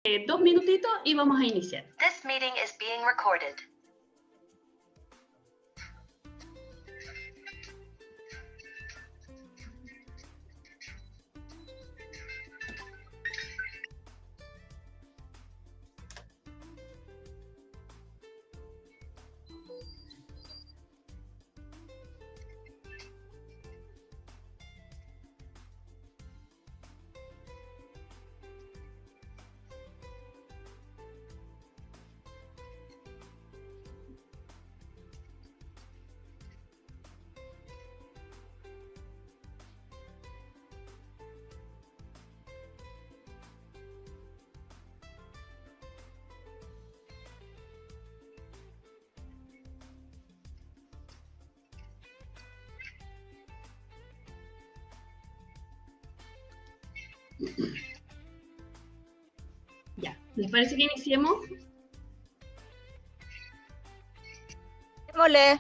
2 minutitos y vamos a iniciar. This meeting is being recorded. Ya, ¿les parece que iniciemos? Démosle.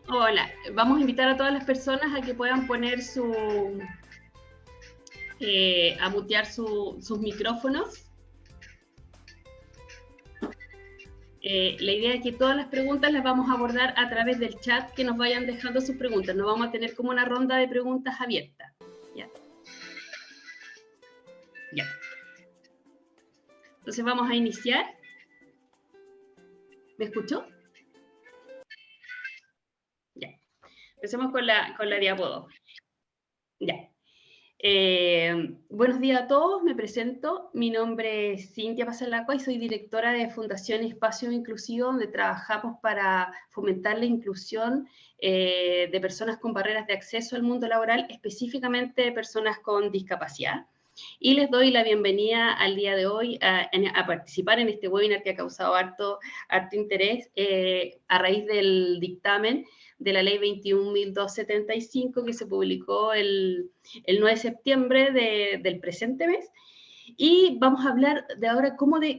Hola, vamos a invitar a todas las personas a que puedan poner a mutear sus micrófonos. La idea es que todas las preguntas las vamos a abordar a través del chat, que nos vayan dejando sus preguntas. No vamos a tener como una ronda de preguntas abiertas. ¿Ya? Ya. Entonces vamos a iniciar. ¿Me escuchó? Ya. Empecemos con la diapo 2. Ya. Buenos días a todos, me presento. Mi nombre es Cintia Pasalacua y soy directora de Fundación Espacio Inclusivo, donde trabajamos para fomentar la inclusión de personas con barreras de acceso al mundo laboral, específicamente de personas con discapacidad. Y les doy la bienvenida al día de hoy a participar en este webinar que ha causado harto interés a raíz del dictamen de la ley 21.275 que se publicó el 9 de septiembre del presente mes. Y vamos a hablar de ahora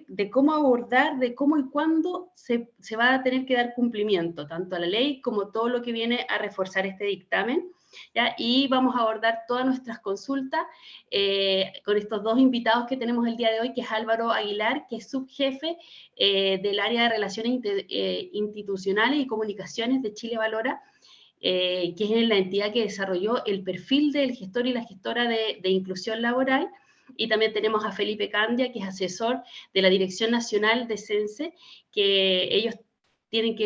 de cómo abordar, de cómo y cuándo se va a tener que dar cumplimiento, tanto a la ley como todo lo que viene a reforzar este dictamen. ¿Ya? Y vamos a abordar todas nuestras consultas con estos dos invitados que tenemos el día de hoy, que es Álvaro Aguilar, que es subjefe del área de Relaciones Institucionales y Comunicaciones de Chile Valora, que es la entidad que desarrolló el perfil del gestor y la gestora de inclusión laboral. Y también tenemos a Felipe Candia, que es asesor de la Dirección Nacional de CENSE, que ellos tienen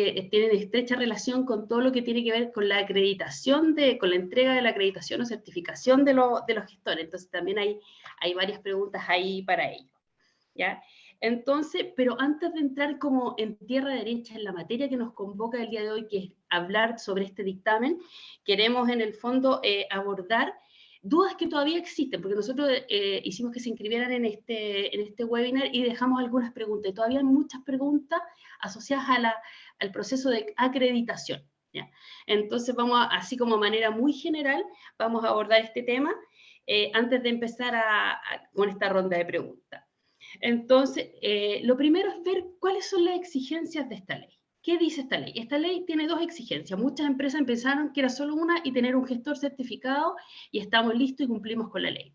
estrecha relación con todo lo que tiene que ver con la acreditación, con la entrega de la acreditación o certificación de los gestores. Entonces también hay varias preguntas ahí para ellos, ¿ya? Entonces, pero antes de entrar como en tierra derecha en la materia que nos convoca el día de hoy, que es hablar sobre este dictamen, queremos en el fondo abordar dudas que todavía existen, porque nosotros hicimos que se inscribieran en este webinar y dejamos algunas preguntas, y todavía hay muchas preguntas asociadas al proceso de acreditación, ¿ya? Entonces así como a manera muy general, vamos a abordar este tema antes de empezar con esta ronda de preguntas. Entonces, lo primero es ver cuáles son las exigencias de esta ley. ¿Qué dice esta ley? Esta ley tiene dos exigencias. Muchas empresas pensaron que era solo una y tener un gestor certificado y estamos listos y cumplimos con la ley.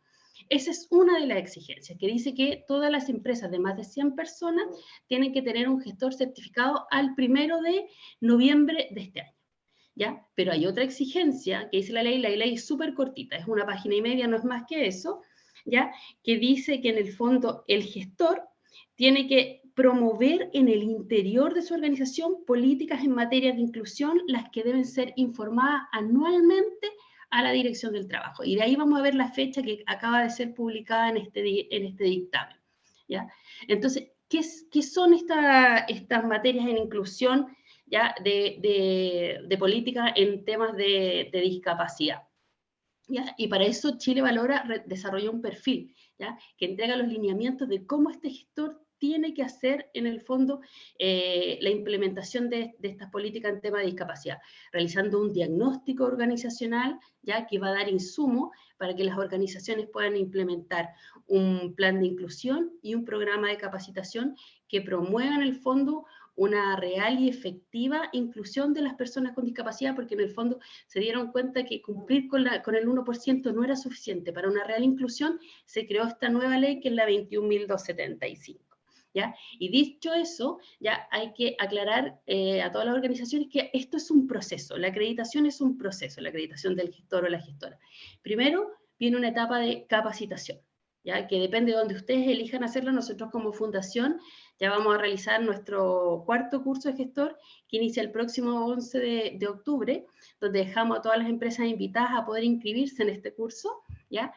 Esa es una de las exigencias, que dice que todas las empresas de más de 100 personas tienen que tener un gestor certificado al 1 de noviembre de este año, ¿ya? Pero hay otra exigencia que dice la ley es súper cortita, es una página y media, no es más que eso, ¿ya? Que dice que en el fondo el gestor tiene que promover en el interior de su organización políticas en materia de inclusión, las que deben ser informadas anualmente a la Dirección del Trabajo. Y de ahí vamos a ver la fecha que acaba de ser publicada en este dictamen, ¿ya? Entonces, ¿qué son estas materias en inclusión, ¿ya? de política en temas de discapacidad? ¿Ya? Y para eso Chile Valora desarrolló un perfil, ¿ya? Que entrega los lineamientos de cómo este gestor tiene que hacer en el fondo la implementación de estas políticas en tema de discapacidad, realizando un diagnóstico organizacional, ya que va a dar insumo para que las organizaciones puedan implementar un plan de inclusión y un programa de capacitación que promueva en el fondo una real y efectiva inclusión de las personas con discapacidad, porque en el fondo se dieron cuenta que cumplir con el 1% no era suficiente. Para una real inclusión se creó esta nueva ley que es la 21.275. ¿Ya? Y dicho eso, ya hay que aclarar a todas las organizaciones que esto es un proceso, la acreditación es un proceso, la acreditación del gestor o la gestora. Primero viene una etapa de capacitación, ¿ya? Que depende de donde ustedes elijan hacerlo. Nosotros como fundación ya vamos a realizar nuestro cuarto curso de gestor que inicia el próximo 11 de octubre, donde dejamos a todas las empresas invitadas a poder inscribirse en este curso, ¿ya?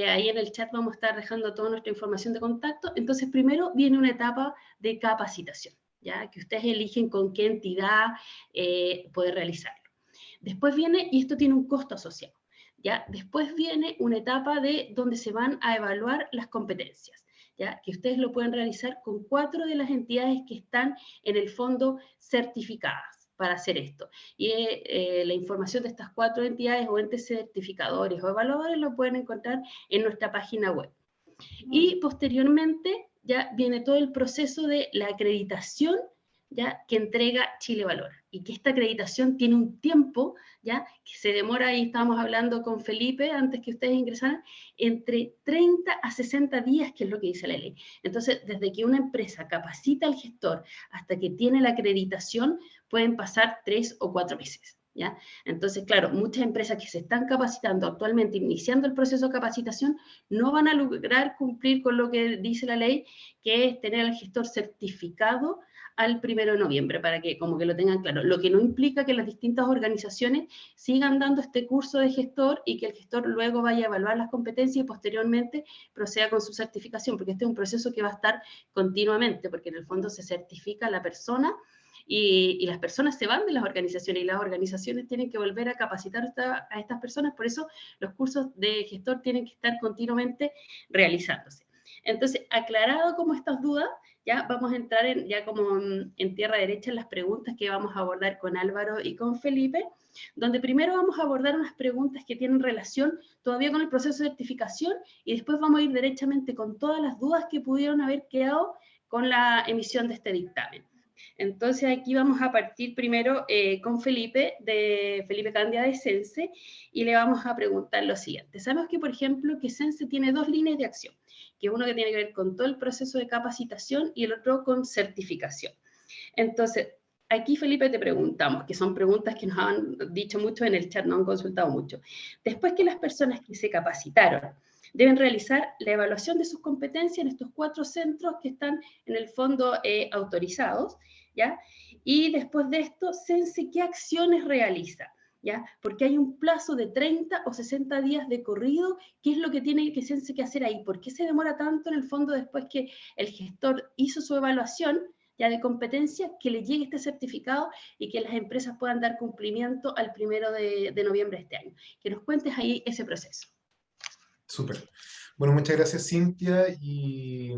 Ahí en el chat vamos a estar dejando toda nuestra información de contacto. Entonces, primero viene una etapa de capacitación, ¿ya? Que ustedes eligen con qué entidad poder realizarlo. Después viene, y esto tiene un costo asociado, ¿ya? Después viene una etapa de donde se van a evaluar las competencias, ¿ya? Que ustedes lo pueden realizar con 4 de las entidades que están en el fondo certificadas para hacer esto. Y la información de estas 4 entidades o entes certificadores o evaluadores lo pueden encontrar en nuestra página web. Y posteriormente ya viene todo el proceso de la acreditación, ya que entrega Chile Valora, y que esta acreditación tiene un tiempo, ya que se demora, y estábamos hablando con Felipe antes que ustedes ingresaran, entre 30 a 60 días, que es lo que dice la ley. Entonces, desde que una empresa capacita al gestor hasta que tiene la acreditación, pueden pasar 3 o 4 meses. ¿Ya? Entonces, claro, muchas empresas que se están capacitando actualmente, iniciando el proceso de capacitación, no van a lograr cumplir con lo que dice la ley, que es tener al gestor certificado al 1 de noviembre, para que como que lo tengan claro. Lo que no implica que las distintas organizaciones sigan dando este curso de gestor y que el gestor luego vaya a evaluar las competencias y posteriormente proceda con su certificación, porque este es un proceso que va a estar continuamente, porque en el fondo se certifica a la persona y las personas se van de las organizaciones y las organizaciones tienen que volver a capacitar a estas personas. Por eso los cursos de gestor tienen que estar continuamente realizándose. Entonces, aclarado como estas dudas, ya vamos a entrar ya como en tierra derecha en las preguntas que vamos a abordar con Álvaro y con Felipe, donde primero vamos a abordar unas preguntas que tienen relación todavía con el proceso de certificación y después vamos a ir derechamente con todas las dudas que pudieron haber quedado con la emisión de este dictamen. Entonces aquí vamos a partir primero con Felipe, de Felipe Candia de Sense, y le vamos a preguntar lo siguiente. Sabemos que, por ejemplo, que Sense tiene 2 líneas de acción, que uno que tiene que ver con todo el proceso de capacitación y el otro con certificación. Entonces, aquí, Felipe, te preguntamos, que son preguntas que nos han dicho mucho en el chat, nos han consultado mucho. Después que las personas que se capacitaron deben realizar la evaluación de sus competencias en estos 4 centros que están en el fondo autorizados, ¿ya? Y después de esto, Sense, ¿qué acciones realiza? ¿Ya? Porque hay un plazo de 30 o 60 días de corrido. ¿Qué es lo que tiene que Sense que hacer ahí? ¿Por qué se demora tanto en el fondo después que el gestor hizo su evaluación ya de competencia, que le llegue este certificado y que las empresas puedan dar cumplimiento al 1 de noviembre de este año? Que nos cuentes ahí ese proceso. Súper. Bueno, muchas gracias, Cintia, y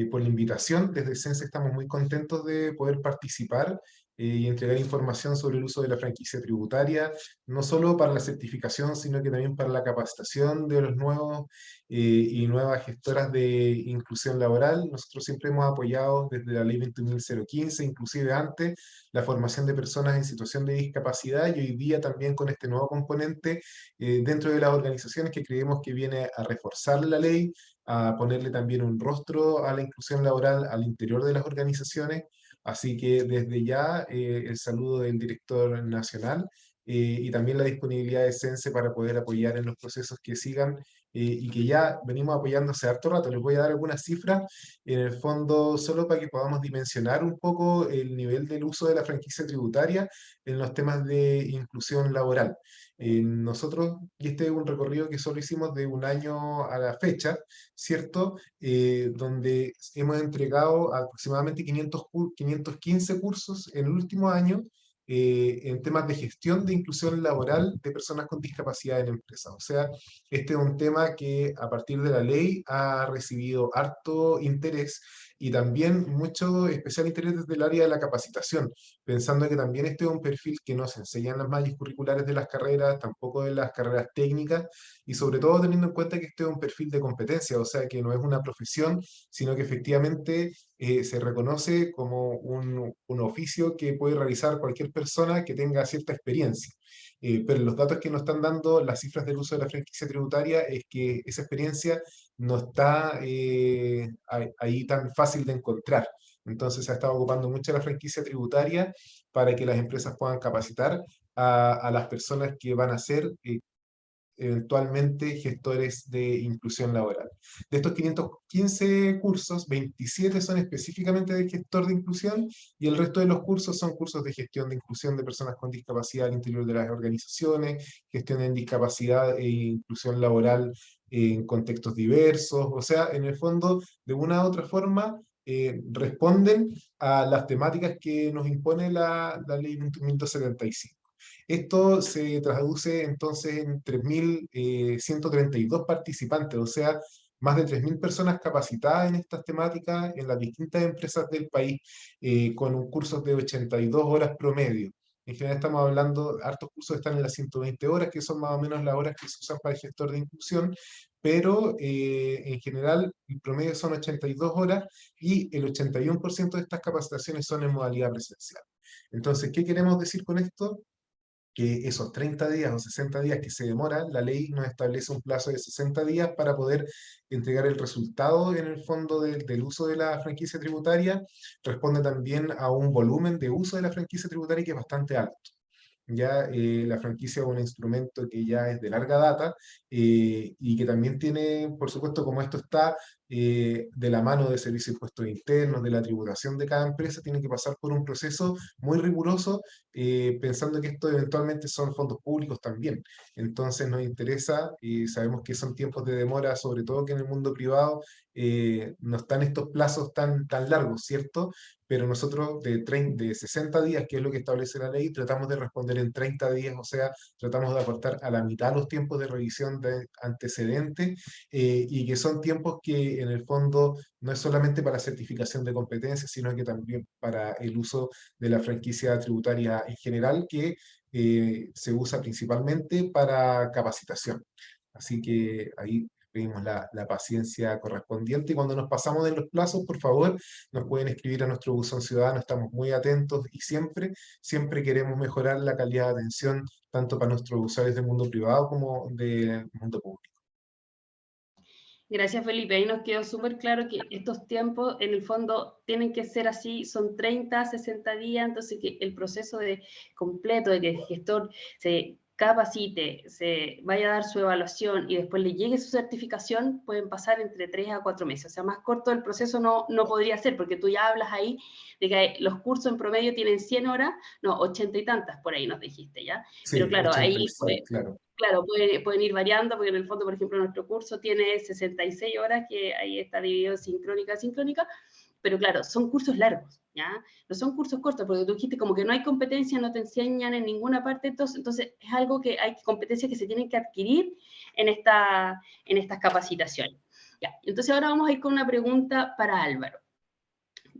por la invitación. Desde Sense estamos muy contentos de poder participar y entregar información sobre el uso de la franquicia tributaria, no solo para la certificación, sino que también para la capacitación de los nuevos y nuevas gestoras de inclusión laboral. Nosotros siempre hemos apoyado desde la Ley 21.015, inclusive antes, la formación de personas en situación de discapacidad y hoy día también con este nuevo componente dentro de las organizaciones que creemos que viene a reforzar la ley, a ponerle también un rostro a la inclusión laboral al interior de las organizaciones. Así que desde ya el saludo del director nacional y también la disponibilidad de Sense para poder apoyar en los procesos que sigan y que ya venimos apoyando hace harto rato. Les voy a dar algunas cifras en el fondo solo para que podamos dimensionar un poco el nivel del uso de la franquicia tributaria en los temas de inclusión laboral. Nosotros, y este es un recorrido que solo hicimos de un año a la fecha, ¿cierto? Donde hemos entregado aproximadamente 515 cursos en el último año en temas de gestión de inclusión laboral de personas con discapacidad en empresas. O sea, este es un tema que a partir de la ley ha recibido harto interés y también mucho especial interés desde el área de la capacitación, pensando que también este es un perfil que no se enseña en las mallas curriculares de las carreras, tampoco de las carreras técnicas, y sobre todo teniendo en cuenta que este es un perfil de competencia, o sea, que no es una profesión, sino que efectivamente se reconoce como un oficio que puede realizar cualquier persona que tenga cierta experiencia. Pero los datos que nos están dando las cifras del uso de la franquicia tributaria es que esa experiencia no está ahí tan fácil de encontrar. Entonces se ha estado ocupando mucho la franquicia tributaria para que las empresas puedan capacitar a las personas que van a ser eventualmente gestores de inclusión laboral. De estos 515 cursos, 27 son específicamente de gestor de inclusión y el resto de los cursos son cursos de gestión de inclusión de personas con discapacidad al interior de las organizaciones, gestión en discapacidad e inclusión laboral en contextos diversos, o sea, en el fondo, de una u otra forma, responden a las temáticas que nos impone la ley 2175. Esto se traduce entonces en 3.132 participantes, o sea, más de 3.000 personas capacitadas en estas temáticas en las distintas empresas del país, con un curso de 82 horas promedio. En general estamos hablando, hartos cursos están en las 120 horas, que son más o menos las horas que se usan para el gestor de inclusión, pero en general el promedio son 82 horas y el 81% de estas capacitaciones son en modalidad presencial. Entonces, ¿qué queremos decir con esto? Que esos 30 días o 60 días que se demora, la ley nos establece un plazo de 60 días para poder entregar el resultado en el fondo del uso de la franquicia tributaria. Responde también a un volumen de uso de la franquicia tributaria que es bastante alto. Ya la franquicia es un instrumento que ya es de larga data y que también tiene, por supuesto, como esto está de la mano de servicios de impuestos internos, de la tributación de cada empresa, tiene que pasar por un proceso muy riguroso, pensando que esto eventualmente son fondos públicos también. Entonces nos interesa y sabemos que son tiempos de demora, sobre todo que en el mundo privado no están estos plazos tan largos, ¿cierto? Pero nosotros de 60 días, que es lo que establece la ley, tratamos de responder en 30 días, o sea, tratamos de aportar a la mitad los tiempos de revisión de antecedentes, y que son tiempos que en el fondo no es solamente para certificación de competencias, sino que también para el uso de la franquicia tributaria en general, que se usa principalmente para capacitación. Así que ahí pedimos la paciencia correspondiente y cuando nos pasamos de los plazos, por favor, nos pueden escribir a nuestro buzón ciudadano, estamos muy atentos y siempre queremos mejorar la calidad de atención tanto para nuestros usuarios del mundo privado como del mundo público. Gracias, Felipe. Ahí nos quedó súper claro que estos tiempos, en el fondo, tienen que ser así, son 30, 60 días, entonces que el proceso completo de que el gestor se capacite, se vaya a dar su evaluación y después le llegue su certificación, pueden pasar entre 3 a 4 meses. O sea, más corto el proceso no podría ser, porque tú ya hablas ahí de que los cursos en promedio tienen 100 horas, no, 80 y tantas, por ahí nos dijiste, ¿ya? Pero Sí, claro, ahí 86, claro. claro, pueden ir variando, porque en el fondo, por ejemplo, nuestro curso tiene 66 horas, que ahí está dividido sincrónica, sincrónica, pero claro, son cursos largos, ¿ya? No son cursos cortos, porque tú dijiste como que no hay competencia, no te enseñan en ninguna parte, entonces es algo que hay competencias que se tienen que adquirir en estas capacitaciones. Ya, entonces ahora vamos a ir con una pregunta para Álvaro.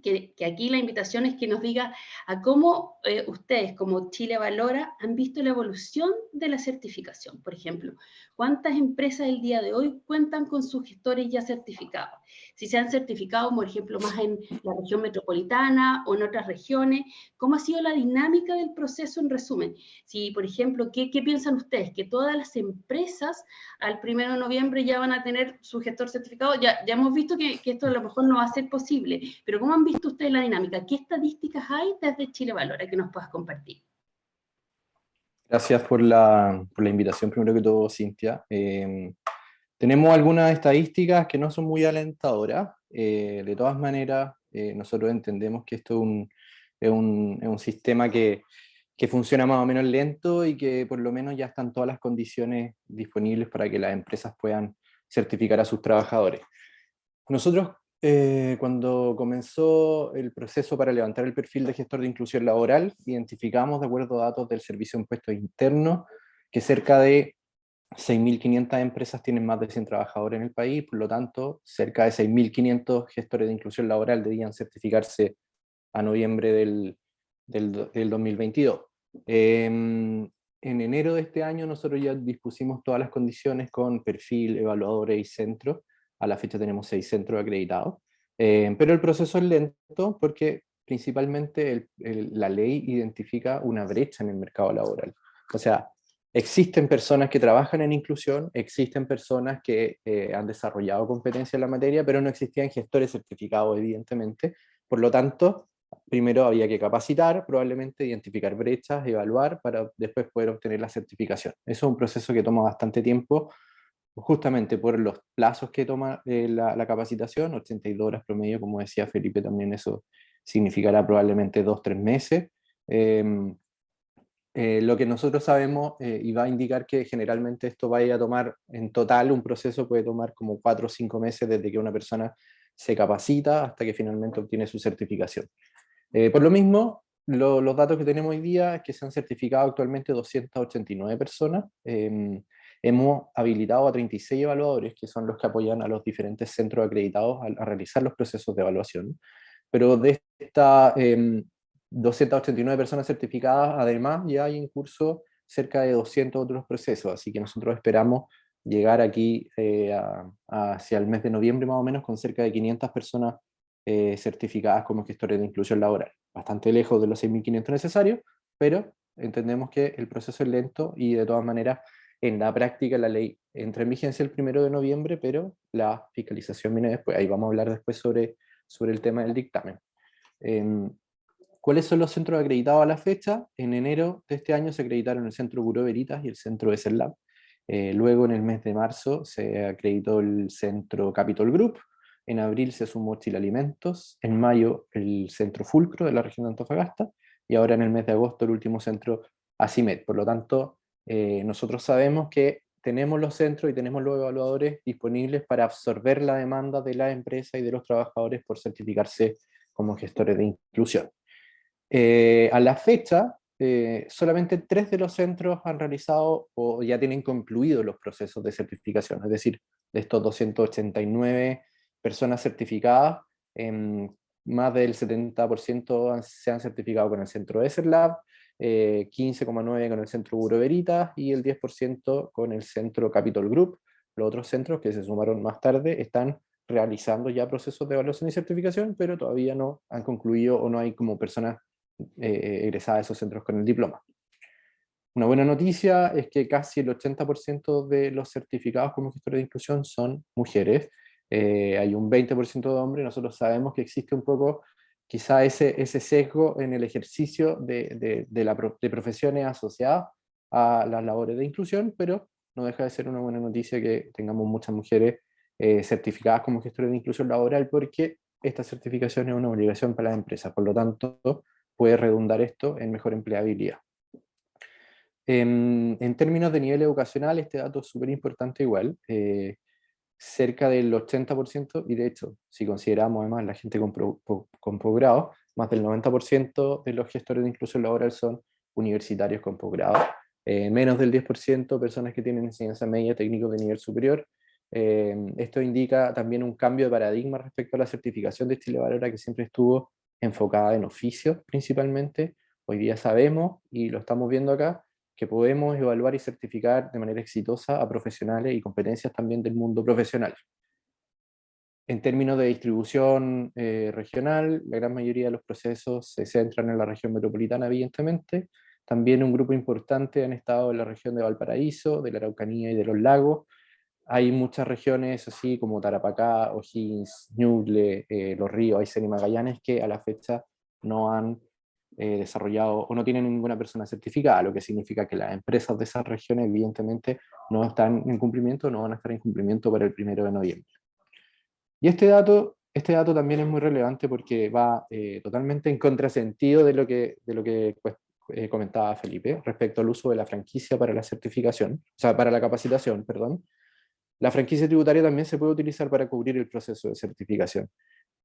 Que aquí la invitación es que nos diga a cómo ustedes, como Chile Valora, han visto la evolución de la certificación. Por ejemplo, ¿cuántas empresas el día de hoy cuentan con sus gestores ya certificados? Si se han certificado, por ejemplo, más en la región metropolitana o en otras regiones, ¿cómo ha sido la dinámica del proceso en resumen? Si, por ejemplo, ¿qué piensan ustedes? ¿Que todas las empresas al 1 de noviembre ya van a tener su gestor certificado? Ya hemos visto que esto a lo mejor no va a ser posible, pero ¿cómo han visto ustedes la dinámica? ¿Qué estadísticas hay desde Chile Valora que nos puedas compartir? Gracias por la invitación, primero que todo, Cintia. Tenemos algunas estadísticas que no son muy alentadoras. De todas maneras, nosotros entendemos que esto es un sistema que funciona más o menos lento y que por lo menos ya están todas las condiciones disponibles para que las empresas puedan certificar a sus trabajadores. Nosotros Cuando comenzó el proceso para levantar el perfil de gestor de inclusión laboral, identificamos, de acuerdo a datos del Servicio de Impuestos Internos, que cerca de 6.500 empresas tienen más de 100 trabajadores en el país, por lo tanto, cerca de 6.500 gestores de inclusión laboral debían certificarse a noviembre del 2022. En enero de este año nosotros ya dispusimos todas las condiciones con perfil, evaluadores y centros. A la fecha tenemos 6 centros acreditados. Pero el proceso es lento porque principalmente la ley identifica una brecha en el mercado laboral. O sea, existen personas que trabajan en inclusión, existen personas que han desarrollado competencia en la materia, pero no existían gestores certificados, evidentemente. Por lo tanto, primero había que capacitar, probablemente identificar brechas, evaluar, para después poder obtener la certificación. Eso es un proceso que toma bastante tiempo, justamente por los plazos que toma la capacitación, 82 horas promedio, como decía Felipe, también eso significará probablemente 2-3 meses. Lo que nosotros sabemos, y va a indicar que generalmente esto vaya a tomar, en total, un proceso puede tomar como 4 o 5 meses desde que una persona se capacita hasta que finalmente obtiene su certificación. Por lo mismo, los datos que tenemos hoy día es que se han certificado actualmente 289 personas. Hemos habilitado a 36 evaluadores, que son los que apoyan a los diferentes centros acreditados a realizar los procesos de evaluación. Pero de estas 289 personas certificadas, además ya hay en curso cerca de 200 otros procesos, así que nosotros esperamos llegar aquí hacia el mes de noviembre más o menos con cerca de 500 personas certificadas como gestores de inclusión laboral. Bastante lejos de los 6.500 necesarios, pero entendemos que el proceso es lento y de todas maneras en la práctica la ley entra en vigencia el 1 de noviembre, pero la fiscalización viene después. Ahí vamos a hablar después sobre el tema del dictamen. ¿Cuáles son los centros acreditados a la fecha? En enero de este año se acreditaron el Centro Bureau Veritas y el Centro ESERLAB. Luego en el mes de marzo se acreditó el Centro Capitol Group. En abril se sumó Chile Alimentos, en mayo el Centro Fulcro de la región de Antofagasta, y ahora en el mes de agosto el último centro ACIMED. Por lo tanto, nosotros sabemos que tenemos los centros y tenemos los evaluadores disponibles para absorber la demanda de la empresa y de los trabajadores por certificarse como gestores de inclusión. A la fecha, solamente 3 de los centros han realizado o ya tienen concluido los procesos de certificación, es decir, de estos 289 personas certificadas, más del 70% se han certificado con el centro ESERLAB, 15,9% con el centro Bureau Veritas y el 10% con el centro Capitol Group. Los otros centros que se sumaron más tarde están realizando ya procesos de evaluación y certificación, pero todavía no han concluido o no hay como personas egresadas de esos centros con el diploma. Una buena noticia es que casi el 80% de los certificados como gestores de inclusión son mujeres. Hay un 20% de hombres. Nosotros sabemos que existe un poco quizá ese sesgo en el ejercicio de profesiones asociadas a las labores de inclusión, pero no deja de ser una buena noticia que tengamos muchas mujeres certificadas como gestores de inclusión laboral, porque esta certificación es una obligación para las empresas. Por lo tanto, puede redundar esto en mejor empleabilidad. En términos de nivel educacional, este dato es súper importante igual. Cerca del 80%, y de hecho, si consideramos además la gente con posgrado, más del 90% de los gestores de inclusión laboral son universitarios con posgrado. Menos del 10% personas que tienen enseñanza media, técnico de nivel superior. Esto indica también un cambio de paradigma respecto a la certificación de Chile Valora, que siempre estuvo enfocada en oficios principalmente. Hoy día sabemos, y lo estamos viendo acá, que podemos evaluar y certificar de manera exitosa a profesionales y competencias también del mundo profesional. En términos de distribución regional, la gran mayoría de los procesos se centran en la región metropolitana, evidentemente. También un grupo importante han estado en la región de Valparaíso, de la Araucanía y de los Lagos. Hay muchas regiones así como Tarapacá, O'Higgins, Ñuble, Los Ríos, Aysén y Magallanes que a la fecha no han desarrollado o no tienen ninguna persona certificada, lo que significa que las empresas de esas regiones evidentemente no están en cumplimiento, no van a estar en cumplimiento para el 1 de noviembre. Y este dato también es muy relevante porque va totalmente en contrasentido de lo que pues, comentaba Felipe respecto al uso de la franquicia para la certificación, o sea, para la capacitación, perdón. La franquicia tributaria también se puede utilizar para cubrir el proceso de certificación.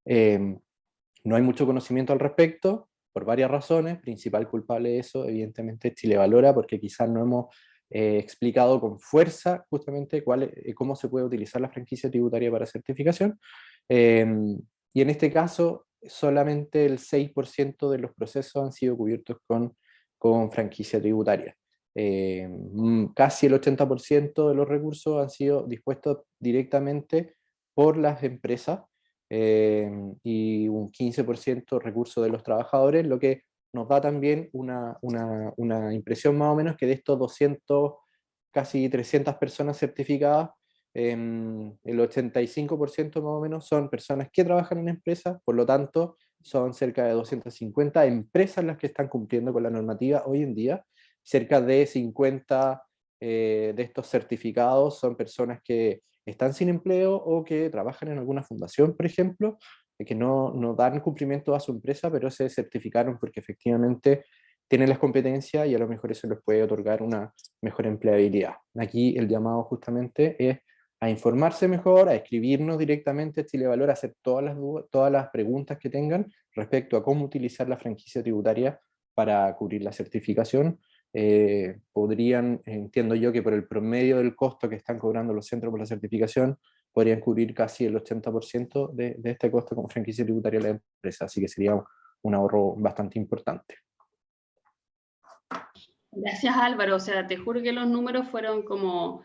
No hay mucho conocimiento al respecto, por varias razones. Principal culpable de eso, evidentemente, es Chile Valora, porque quizás no hemos explicado con fuerza justamente cómo se puede utilizar la franquicia tributaria para certificación. Y en este caso, solamente el 6% de los procesos han sido cubiertos con franquicia tributaria. Casi el 80% de los recursos han sido dispuestos directamente por las empresas, y un 15% recursos de los trabajadores, lo que nos da también una impresión más o menos que de estos 200, casi 300 personas certificadas, el 85% más o menos son personas que trabajan en empresas, por lo tanto son cerca de 250 empresas las que están cumpliendo con la normativa hoy en día. Cerca de 50 de estos certificados son personas que están sin empleo o que trabajan en alguna fundación, por ejemplo, que no dan cumplimiento a su empresa, pero se certificaron porque efectivamente tienen las competencias y a lo mejor eso les puede otorgar una mejor empleabilidad. Aquí el llamado justamente es a informarse mejor, a escribirnos directamente a Chile Valora, a hacer todas las preguntas que tengan respecto a cómo utilizar la franquicia tributaria para cubrir la certificación. Podrían, entiendo yo, que por el promedio del costo que están cobrando los centros por la certificación, podrían cubrir casi el 80% de este costo como franquicia tributaria de la empresa, así que sería un ahorro bastante importante. Gracias, Álvaro. O sea, te juro que los números fueron como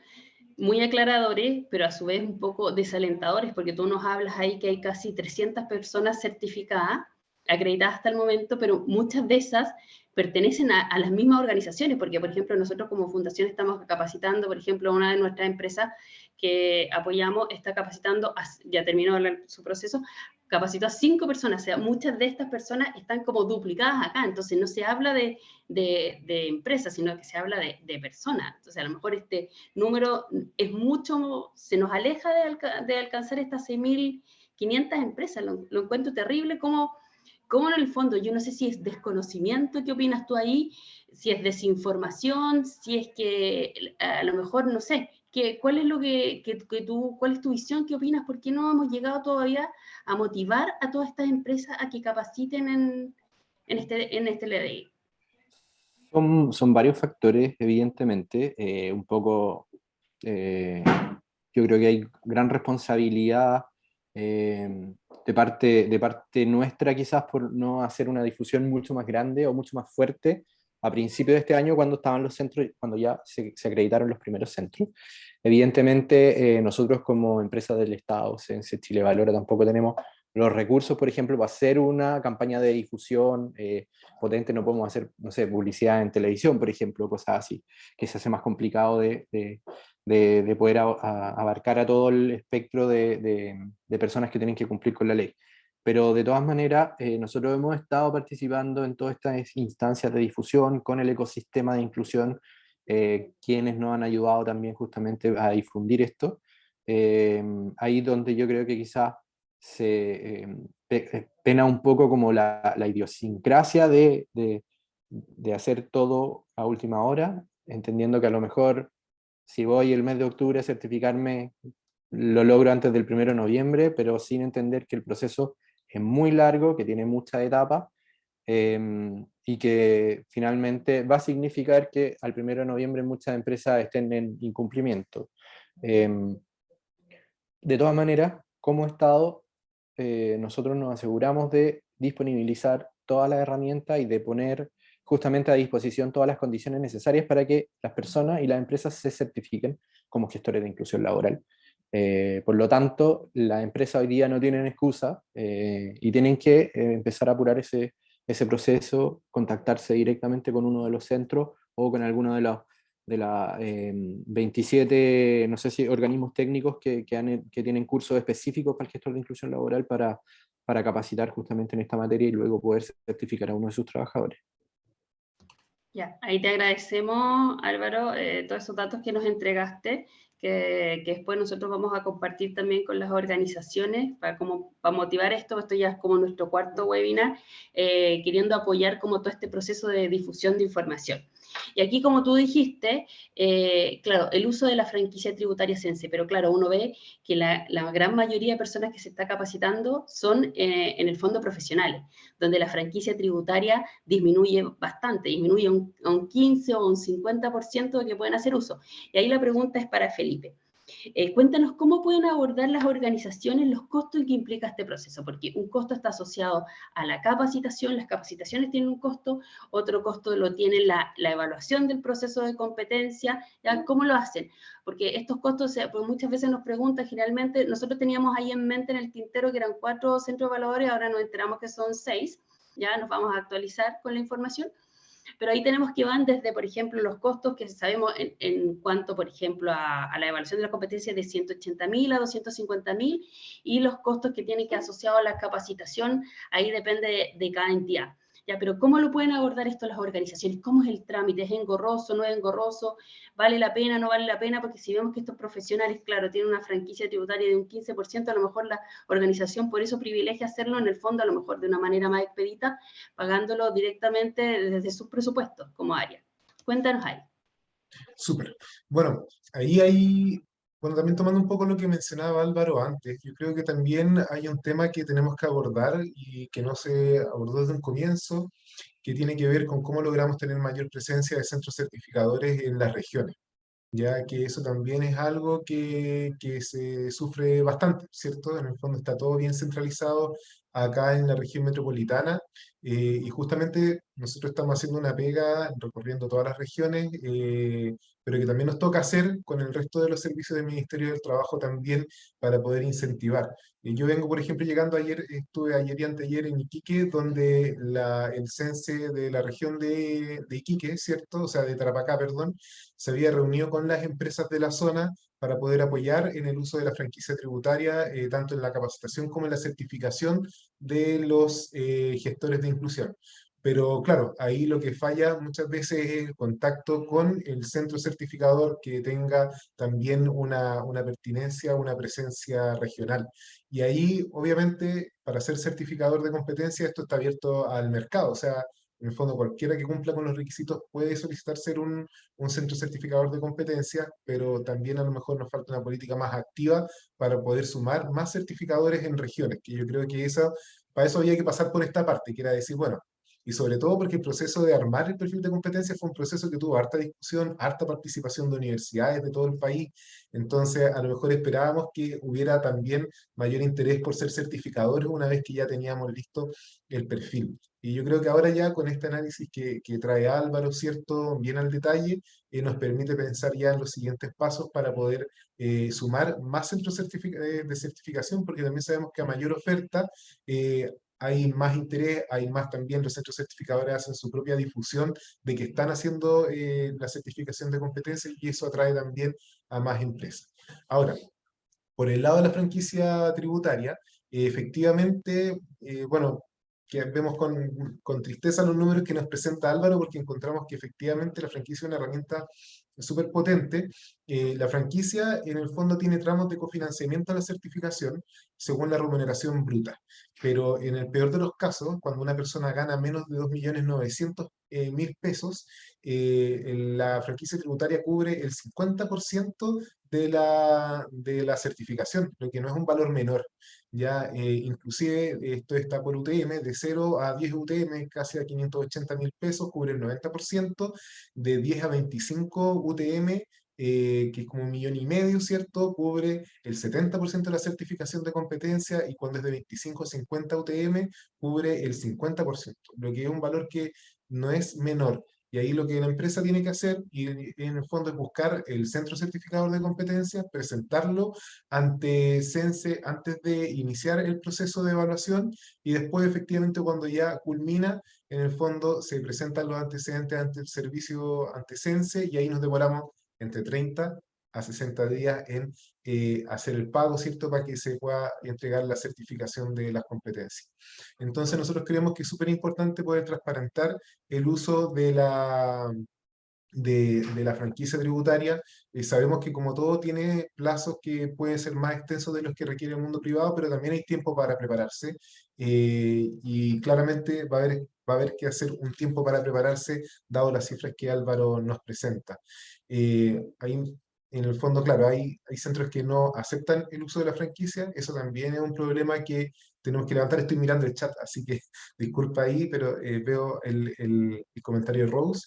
muy aclaradores, pero a su vez un poco desalentadores, porque tú nos hablas ahí que hay casi 300 personas certificadas, acreditadas hasta el momento, pero muchas de esas pertenecen a las mismas organizaciones, porque, por ejemplo, nosotros como fundación estamos capacitando, por ejemplo, una de nuestras empresas que apoyamos está capacitando, ya terminó su proceso, capacitó a 5 personas, o sea, muchas de estas personas están como duplicadas acá, entonces no se habla de empresas, sino que se habla de personas. Entonces, a lo mejor este número es mucho, se nos aleja de alcanzar estas 6.500 empresas. Lo encuentro terrible, como en el fondo, yo no sé si es desconocimiento, ¿qué opinas tú ahí? Si es desinformación, si es que a lo mejor, no sé, ¿cuál es lo cuál es tu visión? ¿Qué opinas? ¿Por qué no hemos llegado todavía a motivar a todas estas empresas a que capaciten en este LDI? Son varios factores, evidentemente. Un poco, yo creo que hay gran responsabilidad de parte nuestra, quizás, por no hacer una difusión mucho más grande o mucho más fuerte a principios de este año, cuando estaban los centros, cuando ya se acreditaron los primeros centros. Evidentemente, nosotros como empresa del Estado, Sense Chile Valora, tampoco tenemos los recursos, por ejemplo, para hacer una campaña de difusión potente. No podemos hacer, no sé, publicidad en televisión, por ejemplo, cosas así, que se hace más complicado de poder abarcar a todo el espectro de personas que tienen que cumplir con la ley. Pero de todas maneras, nosotros hemos estado participando en todas estas instancias de difusión con el ecosistema de inclusión, quienes nos han ayudado también justamente a difundir esto. Ahí donde yo creo que quizás se pena un poco como la idiosincrasia de hacer todo a última hora, entendiendo que a lo mejor si voy el mes de octubre a certificarme, lo logro antes del 1 de noviembre, pero sin entender que el proceso es muy largo, que tiene muchas etapas, y que finalmente va a significar que al 1 de noviembre muchas empresas estén en incumplimiento. De todas maneras, como Estado, nosotros nos aseguramos de disponibilizar todas las herramientas y de poner justamente a disposición todas las condiciones necesarias para que las personas y las empresas se certifiquen como gestores de inclusión laboral. Por lo tanto, las empresas hoy día no tienen excusa y tienen que empezar a apurar ese proceso, contactarse directamente con uno de los centros o con alguno de los 27, no sé si organismos técnicos que tienen cursos específicos para el gestor de inclusión laboral para capacitar justamente en esta materia y luego poder certificar a uno de sus trabajadores. Ya, ahí te agradecemos, Álvaro, todos esos datos que nos entregaste, que después nosotros vamos a compartir también con las organizaciones para motivar esto. Esto ya es como nuestro cuarto webinar, queriendo apoyar como todo este proceso de difusión de información. Y aquí, como tú dijiste, claro, el uso de la franquicia tributaria Sense, pero claro, uno ve que la gran mayoría de personas que se está capacitando son en el fondo profesionales, donde la franquicia tributaria disminuye bastante, disminuye a un 15 o un 50% de que pueden hacer uso. Y ahí la pregunta es para Felipe. Cuéntanos cómo pueden abordar las organizaciones los costos que implica este proceso, porque un costo está asociado a la capacitación, las capacitaciones tienen un costo, otro costo lo tiene la evaluación del proceso de competencia, ¿ya? ¿Cómo lo hacen? Porque estos costos, pues muchas veces nos preguntan, generalmente, nosotros teníamos ahí en mente en el tintero que eran 4 centros evaluadores, ahora nos enteramos que son 6, ya nos vamos a actualizar con la información. Pero ahí tenemos que van desde, por ejemplo, los costos que sabemos en cuanto, por ejemplo, a la evaluación de la competencia de 180.000 a 250.000 y los costos que tienen que asociados a la capacitación, ahí depende de cada entidad. Ya, pero ¿cómo lo pueden abordar esto las organizaciones? ¿Cómo es el trámite? ¿Es engorroso, no es engorroso? ¿Vale la pena, no vale la pena? Porque si vemos que estos profesionales, claro, tienen una franquicia tributaria de un 15%, a lo mejor la organización por eso privilegia hacerlo en el fondo, a lo mejor de una manera más expedita, pagándolo directamente desde sus presupuestos como área. Cuéntanos ahí. Súper. Bueno, ahí hay, bueno, también tomando un poco lo que mencionaba Álvaro antes, yo creo que también hay un tema que tenemos que abordar y que no se abordó desde un comienzo, que tiene que ver con cómo logramos tener mayor presencia de centros certificadores en las regiones, ya que eso también es algo que se sufre bastante, ¿cierto? En el fondo está todo bien centralizado acá en la región metropolitana, y justamente nosotros estamos haciendo una pega recorriendo todas las regiones, pero que también nos toca hacer con el resto de los servicios del Ministerio del Trabajo también para poder incentivar. Yo vengo, por ejemplo, llegando ayer, estuve ayer y anteayer en Iquique, donde el CENSE de la región de Iquique, ¿cierto? O sea, de Tarapacá, perdón, se había reunido con las empresas de la zona para poder apoyar en el uso de la franquicia tributaria, tanto en la capacitación como en la certificación de los gestores de inclusión. Pero claro, ahí lo que falla muchas veces es el contacto con el centro certificador que tenga también una pertinencia, una presencia regional. Y ahí, obviamente, para ser certificador de competencia, esto está abierto al mercado. O sea, en el fondo, cualquiera que cumpla con los requisitos puede solicitar ser un centro certificador de competencia, pero también a lo mejor nos falta una política más activa para poder sumar más certificadores en regiones, que yo creo que para eso había que pasar por esta parte, que era decir, bueno, y sobre todo porque el proceso de armar el perfil de competencia fue un proceso que tuvo harta discusión, harta participación de universidades de todo el país. Entonces, a lo mejor esperábamos que hubiera también mayor interés por ser certificadores una vez que ya teníamos listo el perfil. Y yo creo que ahora ya con este análisis que trae Álvaro, ¿cierto? Bien al detalle, nos permite pensar ya en los siguientes pasos para poder sumar más centros de certificación, porque también sabemos que a mayor oferta, hay más interés, hay más también, los centros certificadores hacen su propia difusión de que están haciendo la certificación de competencias y eso atrae también a más empresas. Ahora, por el lado de la franquicia tributaria, efectivamente, bueno, que vemos con tristeza los números que nos presenta Álvaro porque encontramos que efectivamente la franquicia es una herramienta súper potente. La franquicia en el fondo tiene tramos de cofinanciamiento a la certificación según la remuneración bruta, pero en el peor de los casos, cuando una persona gana menos de 2.900.000 pesos, la franquicia tributaria cubre el 50% de la certificación, lo que no es un valor menor. Ya, inclusive esto está por UTM, de 0 a 10 UTM, casi a 580.000 pesos, cubre el 90%, de 10 a 25 UTM, que es como 1.500.000, ¿cierto? Cubre el 70% de la certificación de competencia y cuando es de 25 a 50 UTM, cubre el 50%, lo que es un valor que no es menor. Y ahí lo que la empresa tiene que hacer, y en el fondo es buscar el centro certificador de competencias, presentarlo ante CENSE antes de iniciar el proceso de evaluación y después efectivamente cuando ya culmina, en el fondo se presentan los antecedentes ante el servicio, ante CENSE y ahí nos demoramos entre 30 a 60 días en hacer el pago, ¿cierto? Para que se pueda entregar la certificación de las competencias. Entonces nosotros creemos que es súper importante poder transparentar el uso de la franquicia tributaria. Sabemos que como todo tiene plazos que pueden ser más extensos de los que requiere el mundo privado, pero también hay tiempo para prepararse, y claramente va a haber que hacer un tiempo para prepararse, dado las cifras que Álvaro nos presenta. En el fondo, claro, hay centros que no aceptan el uso de la franquicia, eso también es un problema que tenemos que levantar. Estoy mirando el chat, así que disculpa ahí, pero veo el comentario de Rose.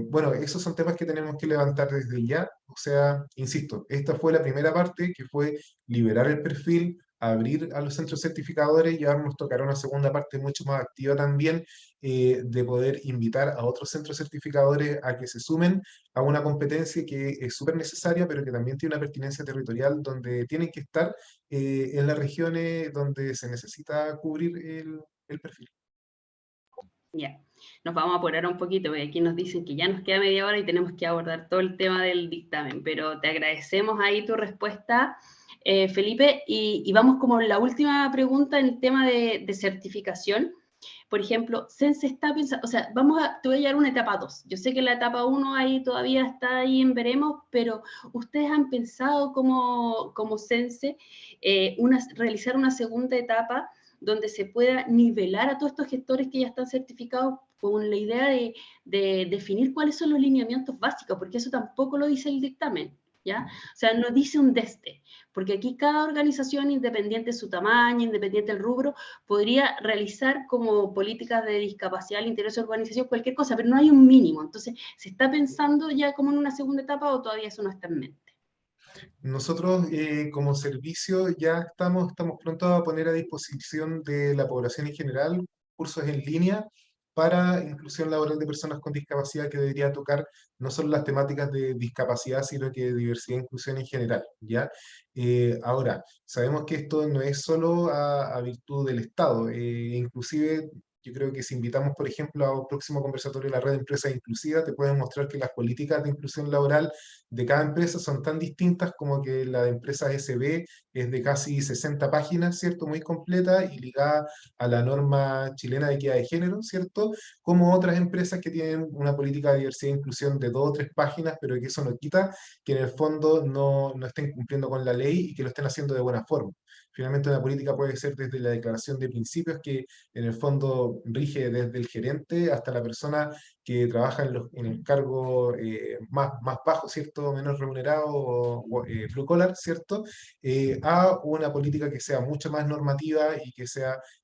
Bueno, esos son temas que tenemos que levantar desde ya. O sea, insisto, esta fue la primera parte, que fue liberar el perfil, abrir a los centros certificadores, y ahora nos tocará una segunda parte mucho más activa también, de poder invitar a otros centros certificadores a que se sumen a una competencia que es súper necesaria, pero que también tiene una pertinencia territorial, donde tienen que estar en las regiones donde se necesita cubrir el perfil. Ya, nos vamos a apurar un poquito, porque aquí nos dicen que ya nos queda media hora y tenemos que abordar todo el tema del dictamen, pero te agradecemos ahí tu respuesta, Felipe, y vamos como la última pregunta en el tema de certificación. Por ejemplo, Sense está pensando, o sea, te voy a llevar una etapa 2. Yo sé que la etapa 1 ahí todavía está ahí en veremos, pero ¿ustedes han pensado como Sense realizar una segunda etapa donde se pueda nivelar a todos estos gestores que ya están certificados, con la idea de definir cuáles son los lineamientos básicos? Porque eso tampoco lo dice el dictamen, ¿ya? O sea, no dice un DESTE, porque aquí cada organización, independiente de su tamaño, independiente del rubro, podría realizar como políticas de discapacidad al interior de su organización cualquier cosa, pero no hay un mínimo. Entonces, ¿se está pensando ya como en una segunda etapa o todavía eso no está en mente? Nosotros, como servicio, ya estamos prontos a poner a disposición de la población en general cursos en línea para inclusión laboral de personas con discapacidad, que debería tocar no solo las temáticas de discapacidad, sino que de diversidad e inclusión en general, ¿ya? Ahora, sabemos que esto no es solo a virtud del Estado, inclusive yo creo que si invitamos, por ejemplo, a un próximo conversatorio de la red de empresas inclusivas, te pueden mostrar que las políticas de inclusión laboral de cada empresa son tan distintas, como que la de empresas SB es de casi 60 páginas, ¿cierto? Muy completa y ligada a la norma chilena de equidad de género, ¿cierto? Como otras empresas que tienen una política de diversidad e inclusión de 2 o 3 páginas, pero que eso no quita que en el fondo no estén cumpliendo con la ley y que lo estén haciendo de buena forma. Finalmente, una política puede ser desde la declaración de principios, que en el fondo rige desde el gerente hasta la persona que trabaja en el cargo más bajo, ¿cierto? Menos remunerado, blue collar, ¿cierto? A una política que sea mucho más normativa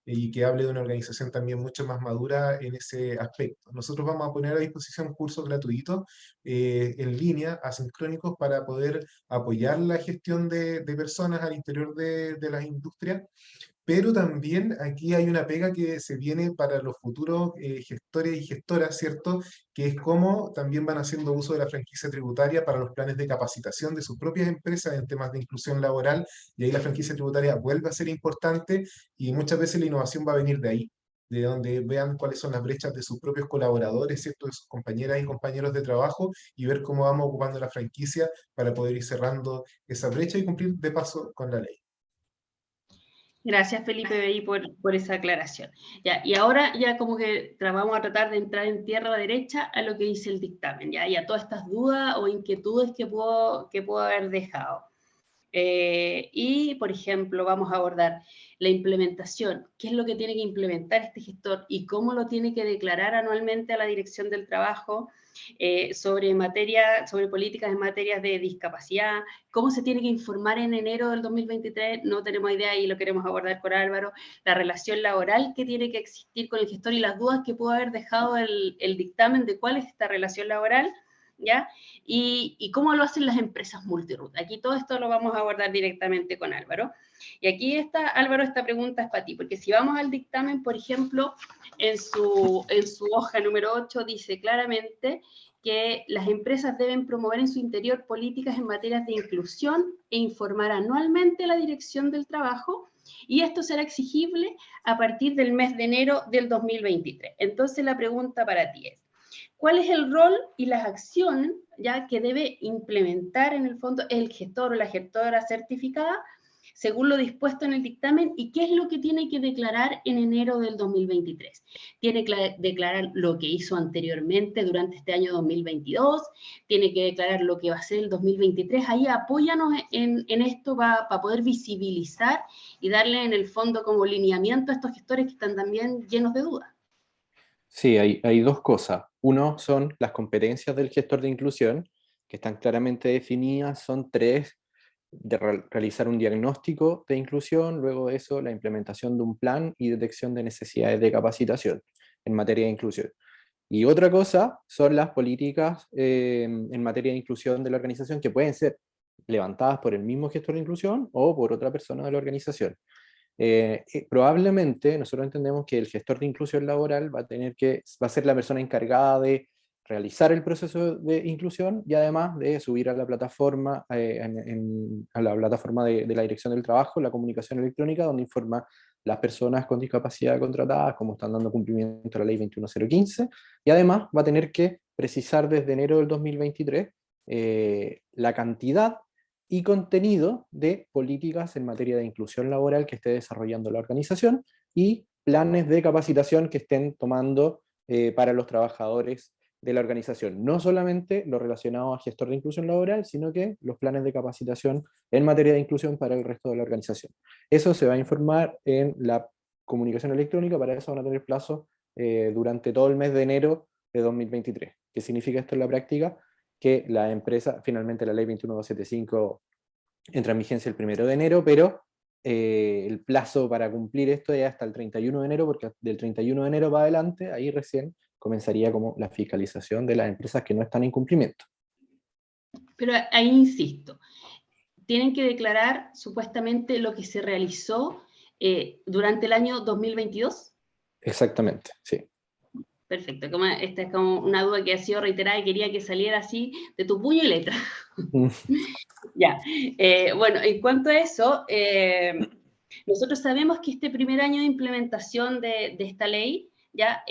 y que hable de una organización también mucho más madura en ese aspecto. Nosotros vamos a poner a disposición cursos gratuitos en línea, asincrónicos, para poder apoyar la gestión de personas al interior de las industrias. Pero también aquí hay una pega que se viene para los futuros gestores y gestoras, ¿cierto? Que es cómo también van haciendo uso de la franquicia tributaria para los planes de capacitación de sus propias empresas en temas de inclusión laboral, y ahí la franquicia tributaria vuelve a ser importante, y muchas veces la innovación va a venir de ahí, de donde vean cuáles son las brechas de sus propios colaboradores, ¿cierto? De sus compañeras y compañeros de trabajo, y ver cómo vamos ocupando la franquicia para poder ir cerrando esa brecha y cumplir de paso con la ley. Gracias, Felipe Bey, por esa aclaración. Ya, y ahora ya como que vamos a tratar de entrar en tierra derecha a lo que dice el dictamen, ya, y a todas estas dudas o inquietudes que puedo haber dejado. Y, por ejemplo, vamos a abordar la implementación. ¿Qué es lo que tiene que implementar este gestor y cómo lo tiene que declarar anualmente a la Dirección del Trabajo? Sobre políticas en materias de discapacidad, cómo se tiene que informar en enero del 2023, no tenemos idea y lo queremos abordar con Álvaro, la relación laboral que tiene que existir con el gestor y las dudas que pudo haber dejado el dictamen de cuál es esta relación laboral, ¿ya? Y cómo lo hacen las empresas multiroot. Aquí todo esto lo vamos a abordar directamente con Álvaro. Y aquí está, Álvaro, esta pregunta es para ti, porque si vamos al dictamen, por ejemplo, en su hoja número 8 dice claramente que las empresas deben promover en su interior políticas en materias de inclusión e informar anualmente a la Dirección del Trabajo, y esto será exigible a partir del mes de enero del 2023. Entonces la pregunta para ti es, ¿cuál es el rol y las acciones ya que debe implementar en el fondo el gestor o la gestora certificada según lo dispuesto en el dictamen, y qué es lo que tiene que declarar en enero del 2023. Tiene que declarar lo que hizo anteriormente durante este año 2022, tiene que declarar lo que va a ser el 2023. Ahí apóyanos en esto para poder visibilizar y darle en el fondo como lineamiento a estos gestores que están también llenos de dudas. Sí, hay dos cosas. Uno son las competencias del gestor de inclusión, que están claramente definidas, son tres: realizar un diagnóstico de inclusión, luego de eso la implementación de un plan y detección de necesidades de capacitación en materia de inclusión. Y otra cosa son las políticas en materia de inclusión de la organización, que pueden ser levantadas por el mismo gestor de inclusión o por otra persona de la organización. Probablemente nosotros entendemos que el gestor de inclusión laboral va a ser la persona encargada de realizar el proceso de inclusión y además de subir a la plataforma, a la plataforma de la Dirección del Trabajo, la comunicación electrónica, donde informa las personas con discapacidad contratadas cómo están dando cumplimiento a la ley 21015, y además va a tener que precisar desde enero del 2023 la cantidad y contenido de políticas en materia de inclusión laboral que esté desarrollando la organización y planes de capacitación que estén tomando para los trabajadores de la organización. No solamente lo relacionado a gestor de inclusión laboral, sino que los planes de capacitación en materia de inclusión para el resto de la organización. Eso se va a informar en la comunicación electrónica, para eso van a tener plazo durante todo el mes de enero de 2023. ¿Qué significa esto en la práctica? Que la empresa, finalmente la ley 21275 entra en vigencia el 1 de enero, pero el plazo para cumplir esto es hasta el 31 de enero, porque del 31 de enero para adelante, ahí recién comenzaría como la fiscalización de las empresas que no están en cumplimiento. Pero ahí insisto, tienen que declarar supuestamente lo que se realizó durante el año 2022. Exactamente, sí. Perfecto, esta es como una duda que ha sido reiterada y quería que saliera así de tu puño y letra. Ya, bueno, en cuanto a eso, nosotros sabemos que este primer año de implementación de esta ley, ya,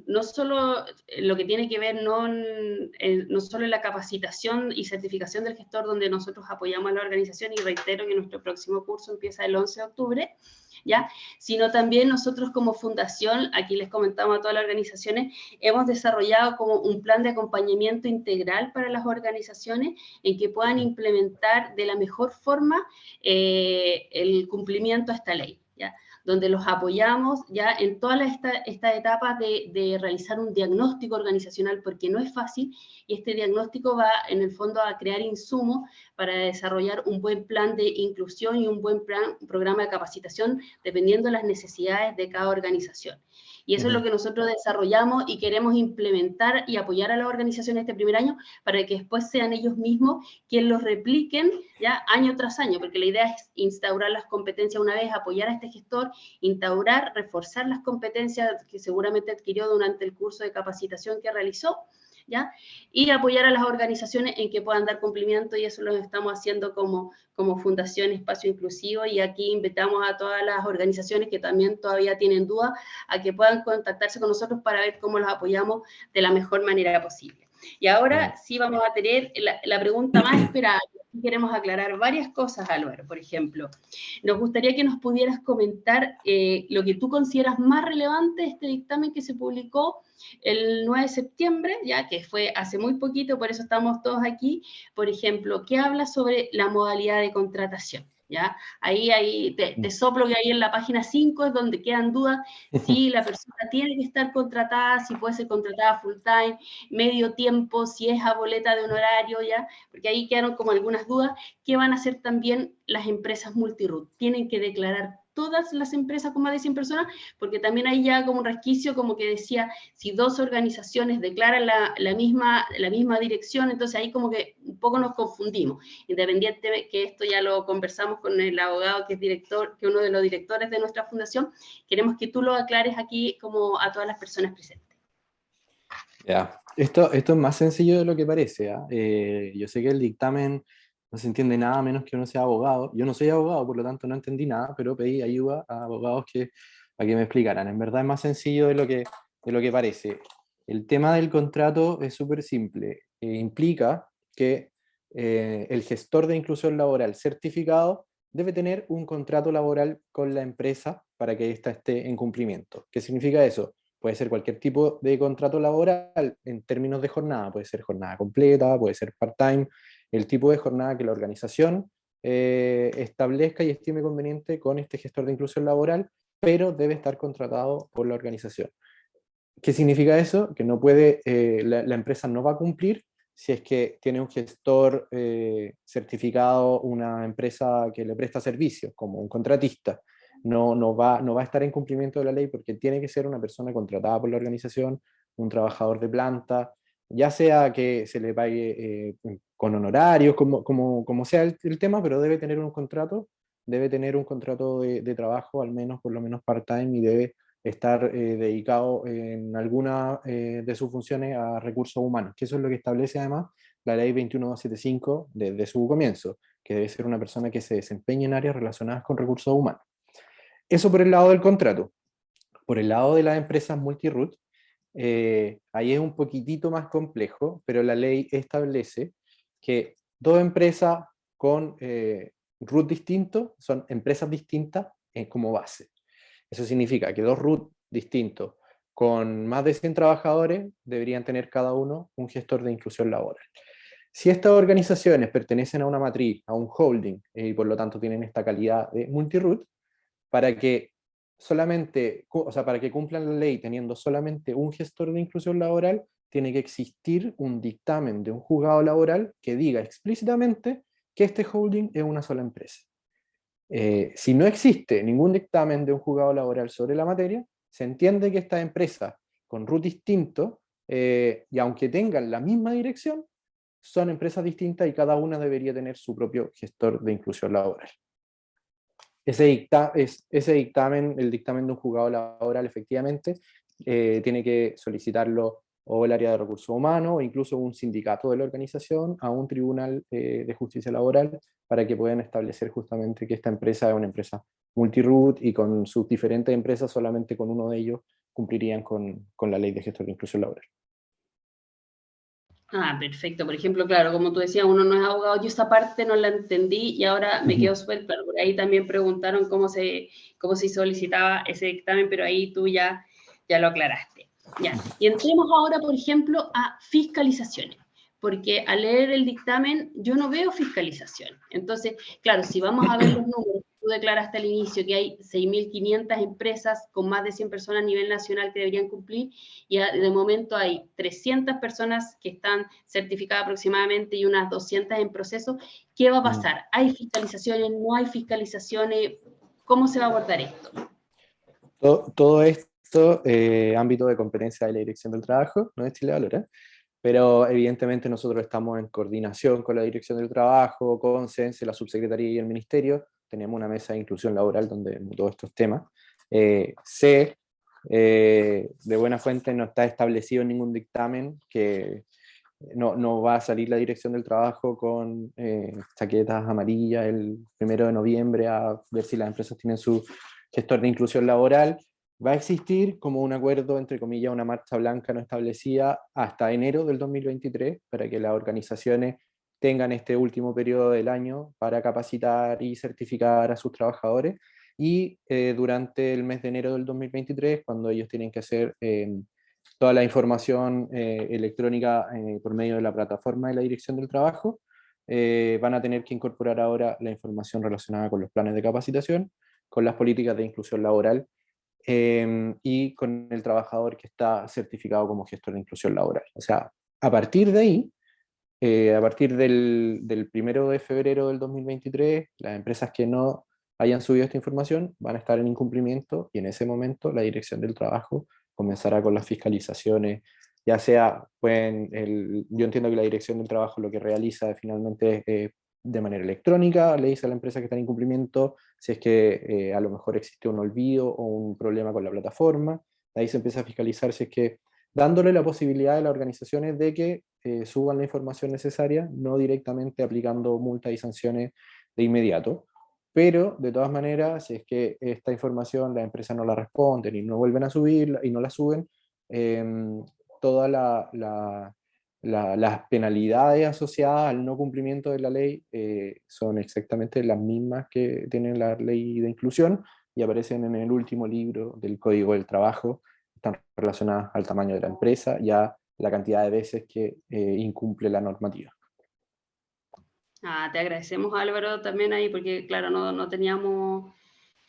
no solo lo que tiene que ver, no solo en la capacitación y certificación del gestor, donde nosotros apoyamos a la organización, y reitero que nuestro próximo curso empieza el 11 de octubre, ¿ya? Sino también nosotros como fundación, aquí les comentamos a todas las organizaciones, hemos desarrollado como un plan de acompañamiento integral para las organizaciones en que puedan implementar de la mejor forma el cumplimiento a esta ley, ¿ya? Donde los apoyamos ya en todas estas etapas de realizar un diagnóstico organizacional, porque no es fácil, y este diagnóstico va en el fondo a crear insumos para desarrollar un buen plan de inclusión y un buen programa de capacitación dependiendo de las necesidades de cada organización. Y eso es lo que nosotros desarrollamos y queremos implementar y apoyar a la organización este primer año para que después sean ellos mismos quienes los repliquen ya año tras año, porque la idea es instaurar las competencias una vez, apoyar a este gestor, instaurar, reforzar las competencias que seguramente adquirió durante el curso de capacitación que realizó, ¿ya? Y apoyar a las organizaciones en que puedan dar cumplimiento, y eso lo estamos haciendo como Fundación Espacio Inclusivo, y aquí invitamos a todas las organizaciones que también todavía tienen dudas a que puedan contactarse con nosotros para ver cómo los apoyamos de la mejor manera posible. Y ahora sí vamos a tener la pregunta más esperada. Queremos aclarar varias cosas, Álvaro. Por ejemplo, nos gustaría que nos pudieras comentar lo que tú consideras más relevante de este dictamen que se publicó el 9 de septiembre, ya que fue hace muy poquito, por eso estamos todos aquí. Por ejemplo, ¿qué habla sobre la modalidad de contratación? ¿Ya? Ahí te soplo que ahí en la página 5 es donde quedan dudas si la persona tiene que estar contratada, si puede ser contratada full time, medio tiempo, si es a boleta de honorario, ¿ya? Porque ahí quedaron como algunas dudas. ¿Qué van a hacer también las empresas multiroot? ¿Tienen que declarar todas las empresas con más de 100 personas? Porque también hay ya como un resquicio como que decía, si dos organizaciones declaran la misma dirección, entonces ahí como que un poco nos confundimos. Independiente de que esto ya lo conversamos con el abogado que es uno de los directores de nuestra fundación, queremos que tú lo aclares aquí como a todas las personas presentes. Ya, esto es más sencillo de lo que parece. Yo sé que el dictamen no se entiende nada menos que uno sea abogado. Yo no soy abogado, por lo tanto no entendí nada, pero pedí ayuda a abogados a que me explicaran. En verdad es más sencillo de lo que parece. El tema del contrato es súper simple. Implica que el gestor de inclusión laboral certificado debe tener un contrato laboral con la empresa para que ésta esté en cumplimiento. ¿Qué significa eso? Puede ser cualquier tipo de contrato laboral en términos de jornada, puede ser jornada completa, puede ser part-time, el tipo de jornada que la organización establezca y estime conveniente con este gestor de inclusión laboral, pero debe estar contratado por la organización. ¿Qué significa eso? Que no puede, la empresa no va a cumplir si es que tiene un gestor certificado, una empresa que le presta servicios, como un contratista. No va a estar en cumplimiento de la ley porque tiene que ser una persona contratada por la organización, un trabajador de planta, ya sea que se le pague con honorarios, como sea el tema, pero debe tener un contrato de trabajo, al menos, por lo menos part-time, y debe estar dedicado en alguna de sus funciones a recursos humanos, que eso es lo que establece además la ley 21275 desde su comienzo, que debe ser una persona que se desempeñe en áreas relacionadas con recursos humanos. Eso por el lado del contrato. Por el lado de las empresas multi-root, ahí es un poquitito más complejo, pero la ley establece que dos empresas con root distintos son empresas distintas como base. Eso significa que dos root distintos con más de 100 trabajadores deberían tener cada uno un gestor de inclusión laboral. Si estas organizaciones pertenecen a una matriz, a un holding, y por lo tanto tienen esta calidad de multi-root, para que solamente, o sea, para que cumplan la ley teniendo solamente un gestor de inclusión laboral, tiene que existir un dictamen de un juzgado laboral que diga explícitamente que este holding es una sola empresa. Si no existe ningún dictamen de un juzgado laboral sobre la materia, se entiende que estas empresas con root distinto, y aunque tengan la misma dirección, son empresas distintas y cada una debería tener su propio gestor de inclusión laboral. Ese dictamen, el dictamen de un juzgado laboral, efectivamente, tiene que solicitarlo o el área de recursos humanos o incluso un sindicato de la organización a un tribunal de justicia laboral para que puedan establecer justamente que esta empresa es una empresa multi-root y con sus diferentes empresas solamente con uno de ellos cumplirían con la ley de gestor de inclusión laboral. Ah, perfecto. Por ejemplo, claro, como tú decías, uno no es abogado, yo esa parte no la entendí y ahora me quedo súper claro. Por ahí también preguntaron cómo se solicitaba ese dictamen, pero ahí tú ya lo aclaraste. Ya. Y entremos ahora, por ejemplo, a fiscalizaciones, porque al leer el dictamen yo no veo fiscalización. Entonces, claro, si vamos a ver los números, tú declaraste al inicio que hay 6.500 empresas con más de 100 personas a nivel nacional que deberían cumplir, y de momento hay 300 personas que están certificadas aproximadamente y unas 200 en proceso. ¿Qué va a pasar? ¿Hay fiscalizaciones? ¿No hay fiscalizaciones? ¿Cómo se va a abordar esto? Todo esto, ámbito de competencia de la Dirección del Trabajo, no es Chile Valora, pero evidentemente nosotros estamos en coordinación con la Dirección del Trabajo, con CENSE, la Subsecretaría y el Ministerio. Tenemos una mesa de inclusión laboral donde todos estos temas. De buena fuente no está establecido ningún dictamen que no va a salir la Dirección del Trabajo con chaquetas amarillas el 1 de noviembre a ver si las empresas tienen su gestor de inclusión laboral. Va a existir como un acuerdo, entre comillas, una marcha blanca no establecida hasta enero del 2023 para que las organizaciones tengan este último periodo del año para capacitar y certificar a sus trabajadores, y durante el mes de enero del 2023, cuando ellos tienen que hacer toda la información electrónica por medio de la plataforma de la Dirección del Trabajo, van a tener que incorporar ahora la información relacionada con los planes de capacitación, con las políticas de inclusión laboral y con el trabajador que está certificado como gestor de inclusión laboral. O sea, a partir de ahí, a partir del 1 de febrero del 2023, las empresas que no hayan subido esta información van a estar en incumplimiento, y en ese momento la Dirección del Trabajo comenzará con las fiscalizaciones, ya sea, yo entiendo que la Dirección del Trabajo lo que realiza finalmente es de manera electrónica, le dice a la empresa que está en incumplimiento si es que a lo mejor existe un olvido o un problema con la plataforma. Ahí se empieza a fiscalizar si es que, dándole la posibilidad a las organizaciones de que suban la información necesaria, no directamente aplicando multas y sanciones de inmediato. Pero, de todas maneras, si es que esta información las empresas no la responden y no vuelven a subirla y no la suben, toda las penalidades asociadas al no cumplimiento de la ley son exactamente las mismas que tiene la ley de inclusión y aparecen en el último libro del Código del Trabajo. Están relacionadas al tamaño de la empresa y a la cantidad de veces que incumple la normativa. Te agradecemos, Álvaro, también ahí, porque claro, no teníamos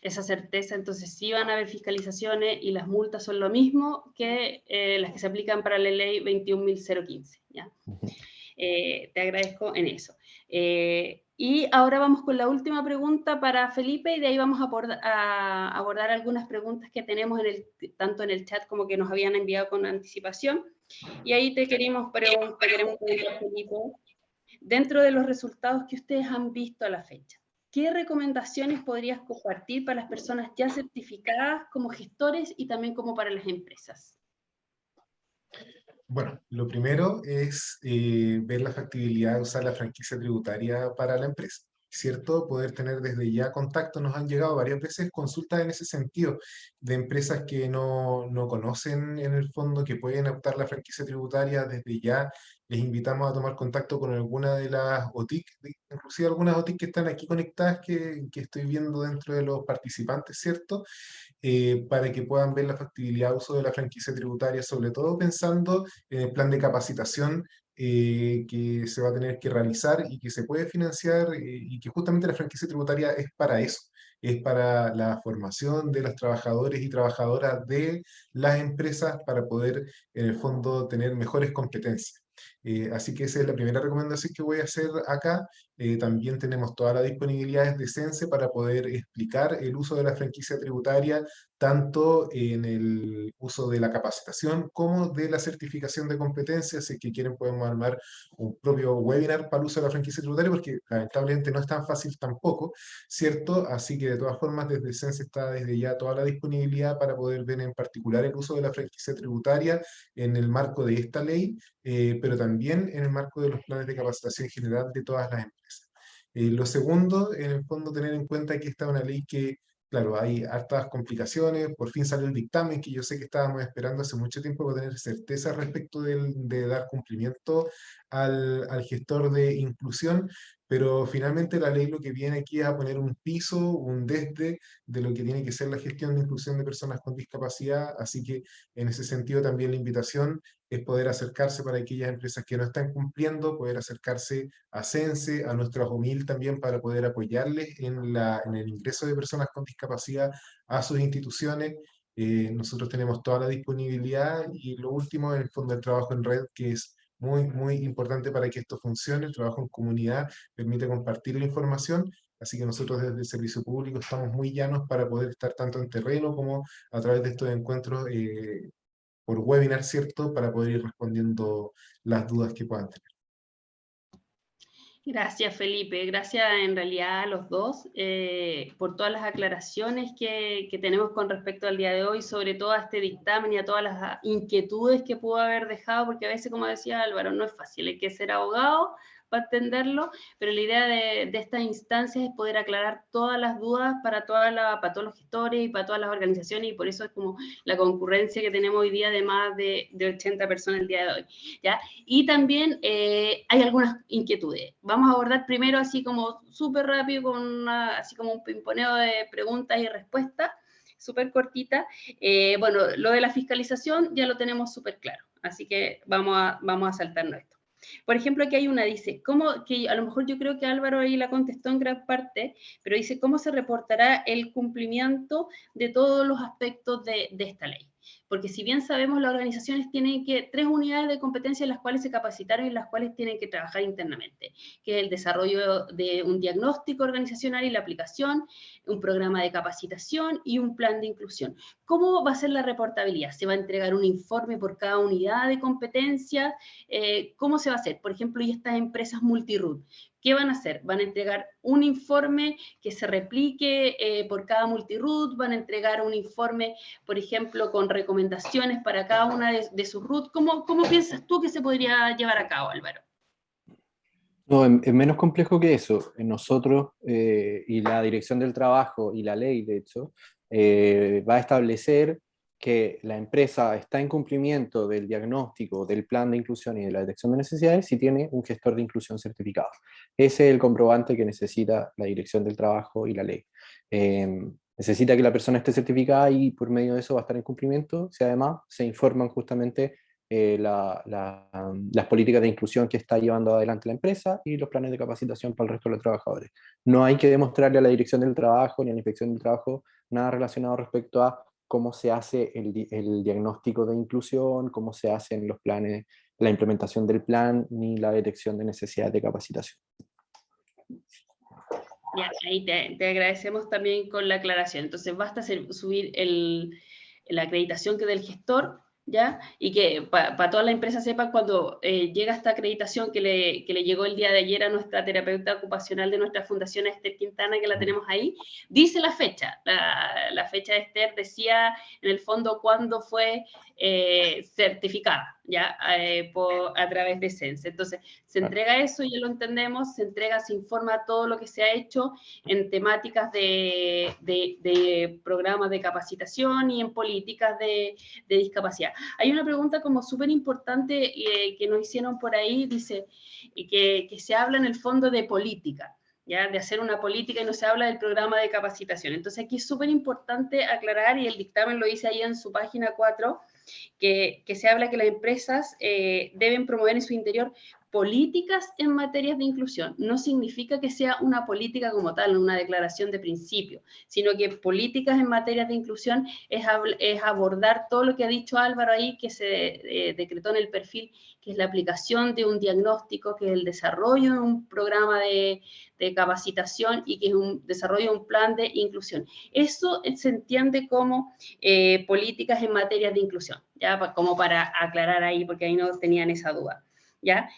esa certeza, entonces sí van a haber fiscalizaciones y las multas son lo mismo que las que se aplican para la ley 21.015, ¿ya? Te agradezco en eso. Y ahora vamos con la última pregunta para Felipe y de ahí vamos a abordar algunas preguntas que tenemos tanto en el chat como que nos habían enviado con anticipación. Y ahí te queremos preguntar, Felipe, dentro de los resultados que ustedes han visto a la fecha, ¿qué recomendaciones podrías compartir para las personas ya certificadas como gestores y también como para las empresas? Bueno, lo primero es ver la factibilidad de usar la franquicia tributaria para la empresa, ¿cierto? Poder tener desde ya contacto. Nos han llegado varias veces consultas en ese sentido de empresas que no conocen en el fondo, que pueden optar la franquicia tributaria. Desde ya les invitamos a tomar contacto con alguna de las OTIC, inclusive algunas OTIC que están aquí conectadas que estoy viendo dentro de los participantes, ¿cierto? Para que puedan ver la factibilidad de uso de la franquicia tributaria, sobre todo pensando en el plan de capacitación que se va a tener que realizar y que se puede financiar y que justamente la franquicia tributaria es para eso, es para la formación de los trabajadores y trabajadoras de las empresas para poder en el fondo tener mejores competencias. Así que esa es la primera recomendación que voy a hacer acá. También tenemos todas las disponibilidades de Sense para poder explicar el uso de la franquicia tributaria, tanto en el uso de la capacitación como de la certificación de competencias. Si es que quieren, podemos armar un propio webinar para el uso de la franquicia tributaria, porque lamentablemente no es tan fácil tampoco, ¿cierto? Así que de todas formas, desde Sense está desde ya toda la disponibilidad para poder ver en particular el uso de la franquicia tributaria en el marco de esta ley, pero también en el marco de los planes de capacitación general de todas las empresas. Lo segundo, en el fondo, tener en cuenta que esta es una ley que, claro, hay hartas complicaciones, por fin salió el dictamen que yo sé que estábamos esperando hace mucho tiempo para tener certeza respecto de dar cumplimiento al gestor de inclusión, pero finalmente la ley lo que viene aquí es a poner un piso, un desde de lo que tiene que ser la gestión de inclusión de personas con discapacidad, así que en ese sentido también la invitación es poder acercarse para aquellas empresas que no están cumpliendo, poder acercarse a Sense, a nuestros OMIL también para poder apoyarles en el ingreso de personas con discapacidad a sus instituciones. Nosotros tenemos toda la disponibilidad y lo último, en el fondo, el trabajo en red, que es muy importante para que esto funcione. El trabajo en comunidad permite compartir la información. Así que nosotros desde el servicio público estamos muy llanos para poder estar tanto en terreno como a través de estos encuentros por webinar, ¿cierto? Para poder ir respondiendo las dudas que puedan tener. Gracias, Felipe. Gracias en realidad a los dos por todas las aclaraciones que tenemos con respecto al día de hoy, sobre todo a este dictamen y a todas las inquietudes que pudo haber dejado, porque a veces, como decía Álvaro, no es fácil, hay que ser abogado para entenderlo, pero la idea de estas instancias es poder aclarar todas las dudas para todos los gestores y para todas las organizaciones, y por eso es como la concurrencia que tenemos hoy día de más de 80 personas el día de hoy, ¿ya? Y también hay algunas inquietudes. Vamos a abordar primero así como súper rápido, así como un pimponeo de preguntas y respuestas, súper cortita. Bueno, lo de la fiscalización ya lo tenemos súper claro, así que vamos a saltarnos esto. Por ejemplo, aquí hay una, dice, ¿cómo? Que a lo mejor yo creo que Álvaro ahí la contestó en gran parte, pero dice, ¿cómo se reportará el cumplimiento de todos los aspectos de esta ley? Porque si bien sabemos, las organizaciones tienen 3 unidades de competencia en las cuales se capacitaron y en las cuales tienen que trabajar internamente, que es el desarrollo de un diagnóstico organizacional y la aplicación, un programa de capacitación y un plan de inclusión. ¿Cómo va a ser la reportabilidad? ¿Se va a entregar un informe por cada unidad de competencia? ¿Cómo se va a hacer? Por ejemplo, y estas empresas multiroot, ¿qué van a hacer? Van a entregar un informe que se replique por cada multiroot, van a entregar un informe, por ejemplo, con recomendaciones para cada una de sus root. ¿Cómo piensas tú que se podría llevar a cabo, Álvaro? No, es menos complejo que eso. Nosotros y la Dirección del Trabajo y la ley, de hecho, va a establecer que la empresa está en cumplimiento del diagnóstico, del plan de inclusión y de la detección de necesidades si tiene un gestor de inclusión certificado. Ese es el comprobante que necesita la Dirección del Trabajo y la ley. Necesita que la persona esté certificada y por medio de eso va a estar en cumplimiento, si además se informan justamente las políticas de inclusión que está llevando adelante la empresa y los planes de capacitación para el resto de los trabajadores. No hay que demostrarle a la Dirección del Trabajo ni a la Inspección del Trabajo nada relacionado respecto a cómo se hace el diagnóstico de inclusión, cómo se hacen los planes, la implementación del plan, ni la detección de necesidades de capacitación. Ya, ahí te agradecemos también con la aclaración. Entonces, basta subir la acreditación que del gestor, ¿ya? Y que para toda la empresa sepan cuando llega esta acreditación que le llegó el día de ayer a nuestra terapeuta ocupacional de nuestra fundación, a Esther Quintana, que la tenemos ahí, dice la fecha. La fecha de Esther decía, en el fondo, cuándo fue certificada, ¿ya? A través de Sense. Entonces, se entrega eso, ya lo entendemos, se entrega, se informa todo lo que se ha hecho en temáticas de programas de capacitación y en políticas de discapacidad. Hay una pregunta como súper importante que nos hicieron por ahí, dice que se habla en el fondo de política, ¿ya? De hacer una política y no se habla del programa de capacitación. Entonces aquí es súper importante aclarar, y el dictamen lo dice ahí en su página 4, que se habla que las empresas deben promover en su interior políticas en materias de inclusión. No significa que sea una política como tal, una declaración de principio, sino que políticas en materias de inclusión es abordar todo lo que ha dicho Álvaro ahí, que se decretó en el perfil, que es la aplicación de un diagnóstico, que es el desarrollo de un programa de capacitación y que es un desarrollo de un plan de inclusión. Eso se entiende como políticas en materia de inclusión, ¿ya? Como para aclarar ahí, porque ahí no tenían esa duda, ¿ya?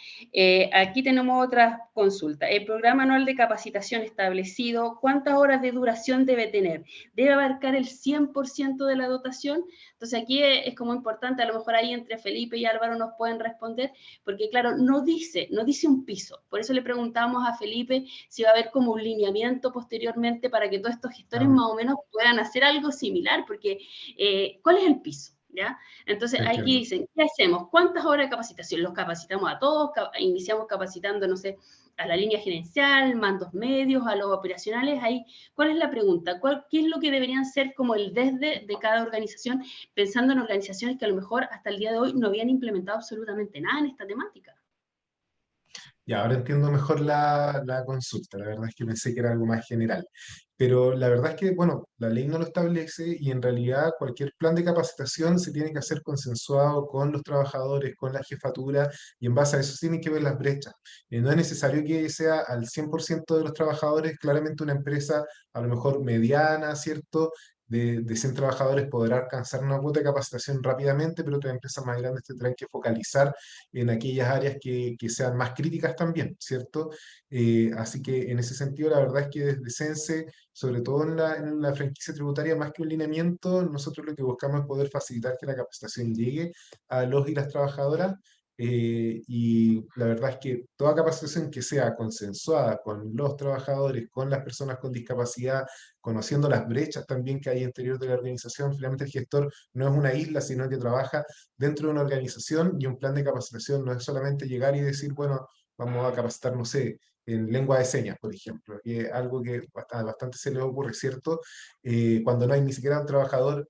Aquí tenemos otra consulta. El programa anual de capacitación establecido, ¿cuántas horas de duración debe tener? ¿Debe abarcar el 100% de la dotación? Entonces aquí es como importante, a lo mejor ahí entre Felipe y Álvaro nos pueden responder, porque claro, no dice un piso. Por eso le preguntamos a Felipe si va a haber como un lineamiento posteriormente para que todos estos gestores más o menos puedan hacer algo similar, porque ¿cuál es el piso? ¿Ya? Entonces, aquí dicen, ¿qué hacemos? ¿Cuántas horas de capacitación? ¿Los capacitamos a todos? ¿Iniciamos capacitando, no sé, a la línea gerencial, mandos medios, a los operacionales? Ahí, ¿cuál es la pregunta? ¿Qué es lo que deberían ser como el desde de cada organización, pensando en organizaciones que a lo mejor hasta el día de hoy no habían implementado absolutamente nada en esta temática? Ya, ahora entiendo mejor la consulta. La verdad es que pensé que era algo más general. Pero la verdad es que, bueno, la ley no lo establece y en realidad cualquier plan de capacitación se tiene que hacer consensuado con los trabajadores, con la jefatura, y en base a eso se tienen que ver las brechas. No es necesario que sea al 100% de los trabajadores. Claramente una empresa a lo mejor mediana, ¿cierto? De 100 trabajadores podrá alcanzar una cuota de capacitación rápidamente, pero otras empresas más grandes tendrán que focalizar en aquellas áreas que sean más críticas también, ¿cierto? Así que en ese sentido, la verdad es que desde Sense, sobre todo en la franquicia tributaria, más que un lineamiento, nosotros lo que buscamos es poder facilitar que la capacitación llegue a los y las trabajadoras. Y la verdad es que toda capacitación que sea consensuada con los trabajadores, con las personas con discapacidad, conociendo las brechas también que hay interior de la organización, finalmente el gestor no es una isla, sino que trabaja dentro de una organización, y un plan de capacitación no es solamente llegar y decir, bueno, vamos a capacitar, no sé, en lengua de señas, por ejemplo, que es algo que bastante se les ocurre, ¿cierto? Cuando no hay ni siquiera un trabajador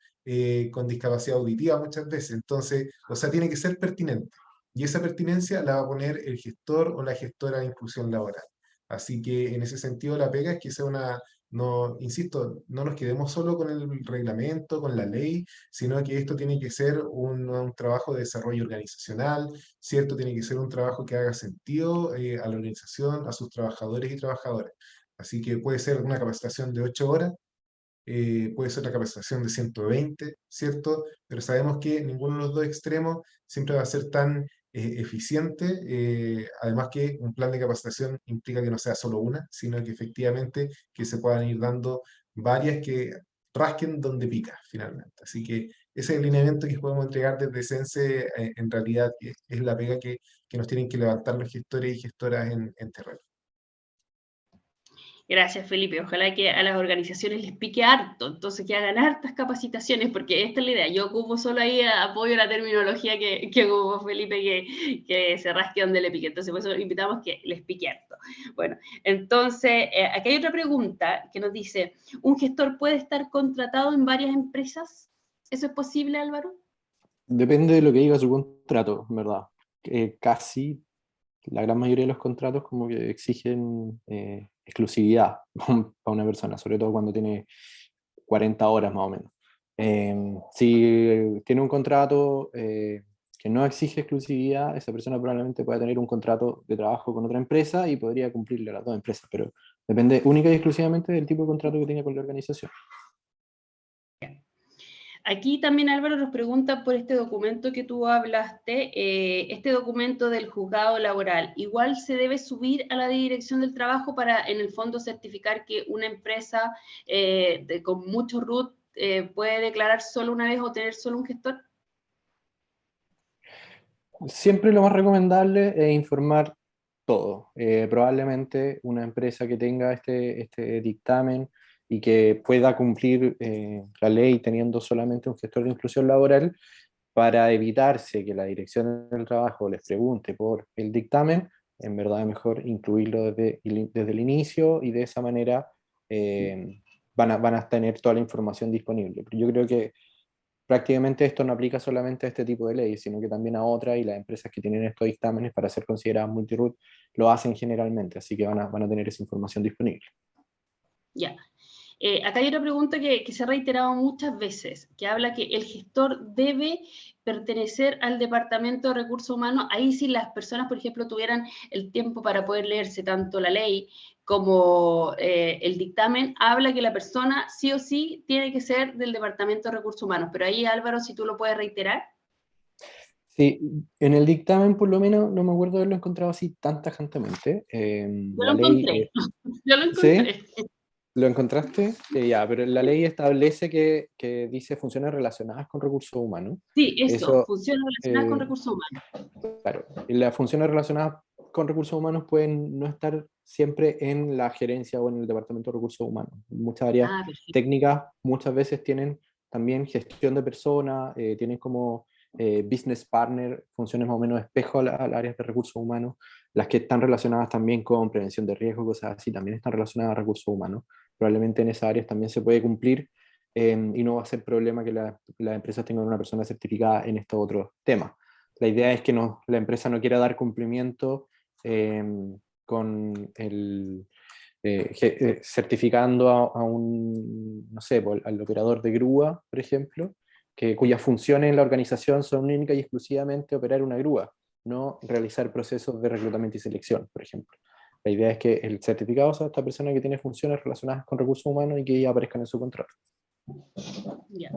con discapacidad auditiva muchas veces. Entonces, o sea, tiene que ser pertinente. Y esa pertinencia la va a poner el gestor o la gestora de inclusión laboral. Así que en ese sentido la pega es que sea una, no, insisto, no nos quedemos solo con el reglamento, con la ley, sino que esto tiene que ser un trabajo de desarrollo organizacional, ¿cierto? Tiene que ser un trabajo que haga sentido a la organización, a sus trabajadores y trabajadoras. Así que puede ser una capacitación de 8 horas, puede ser una capacitación de 120, ¿cierto? Pero sabemos que ninguno de los dos extremos siempre va a ser tan eficiente. Además que un plan de capacitación implica que no sea solo una, sino que efectivamente que se puedan ir dando varias que rasquen donde pica, finalmente. Así que ese es el lineamiento que podemos entregar desde Sense, en realidad es la pega que nos tienen que levantar los gestores y gestoras en terreno. Gracias, Felipe. Ojalá que a las organizaciones les pique harto, entonces que hagan hartas capacitaciones, porque esta es la idea. Yo ocupo solo ahí apoyo la terminología que ocupó Felipe, que se rasque donde le pique. Entonces, por eso invitamos que les pique harto. Bueno, entonces, aquí hay otra pregunta que nos dice, ¿un gestor puede estar contratado en varias empresas? ¿Eso es posible, Álvaro? Depende de lo que diga su contrato, en verdad. Casi la gran mayoría de los contratos como que exigen exclusividad para una persona, sobre todo cuando tiene 40 horas más o menos. Si tiene un contrato que no exige exclusividad, esa persona probablemente pueda tener un contrato de trabajo con otra empresa y podría cumplirle a las dos empresas, pero depende única y exclusivamente del tipo de contrato que tenga con la organización. Aquí también Álvaro nos pregunta por este documento que tú hablaste, este documento del juzgado laboral, ¿igual se debe subir a la dirección del trabajo para en el fondo certificar que una empresa con mucho root puede declarar solo una vez o tener solo un gestor? Siempre lo más recomendable es informar todo. Probablemente una empresa que tenga este dictamen y que pueda cumplir la ley teniendo solamente un gestor de inclusión laboral, para evitarse que la dirección del trabajo les pregunte por el dictamen, en verdad es mejor incluirlo desde el inicio y de esa manera van a tener toda la información disponible. Yo creo que prácticamente esto no aplica solamente a este tipo de leyes, sino que también a otras, y las empresas que tienen estos dictámenes para ser consideradas multiroot lo hacen generalmente, así que van a tener esa información disponible. Ya. Acá hay otra pregunta que se ha reiterado muchas veces, que habla que el gestor debe pertenecer al Departamento de Recursos Humanos. Ahí si las personas, por ejemplo, tuvieran el tiempo para poder leerse tanto la ley como el dictamen, habla que la persona sí o sí tiene que ser del Departamento de Recursos Humanos. Pero ahí, Álvaro, si tú lo puedes reiterar. Sí, en el dictamen por lo menos no me acuerdo de haberlo encontrado así tan tajantemente. Yo lo La ley, encontré, yo lo ¿sí? encontré. ¿Lo encontraste? Ya, pero la ley establece que dice funciones relacionadas con recursos humanos. Sí, eso, Eso, funciones relacionadas con eh, recursos humanos. claro, y las funciones relacionadas con recursos humanos pueden no estar siempre en la gerencia o en el departamento de recursos humanos. Muchas áreas Ah, perfecto. técnicas muchas veces tienen también gestión de personas, tienen como business partner, funciones más o menos espejo a las áreas de recursos humanos. Las que están relacionadas también con prevención de riesgo, cosas así, también están relacionadas a recursos humanos. Probablemente en esas áreas también se puede cumplir y no va a ser problema que las empresas tengan una persona certificada en estos otros temas. La idea es que la empresa no quiera dar cumplimiento con certificando a un, no sé, al operador de grúa, por ejemplo, cuyas funciones en la organización son únicas y exclusivamente operar una grúa, no realizar procesos de reclutamiento y selección, por ejemplo. La idea es que el certificado sea esta persona que tiene funciones relacionadas con recursos humanos y que ya aparezcan en su contrato. Ya.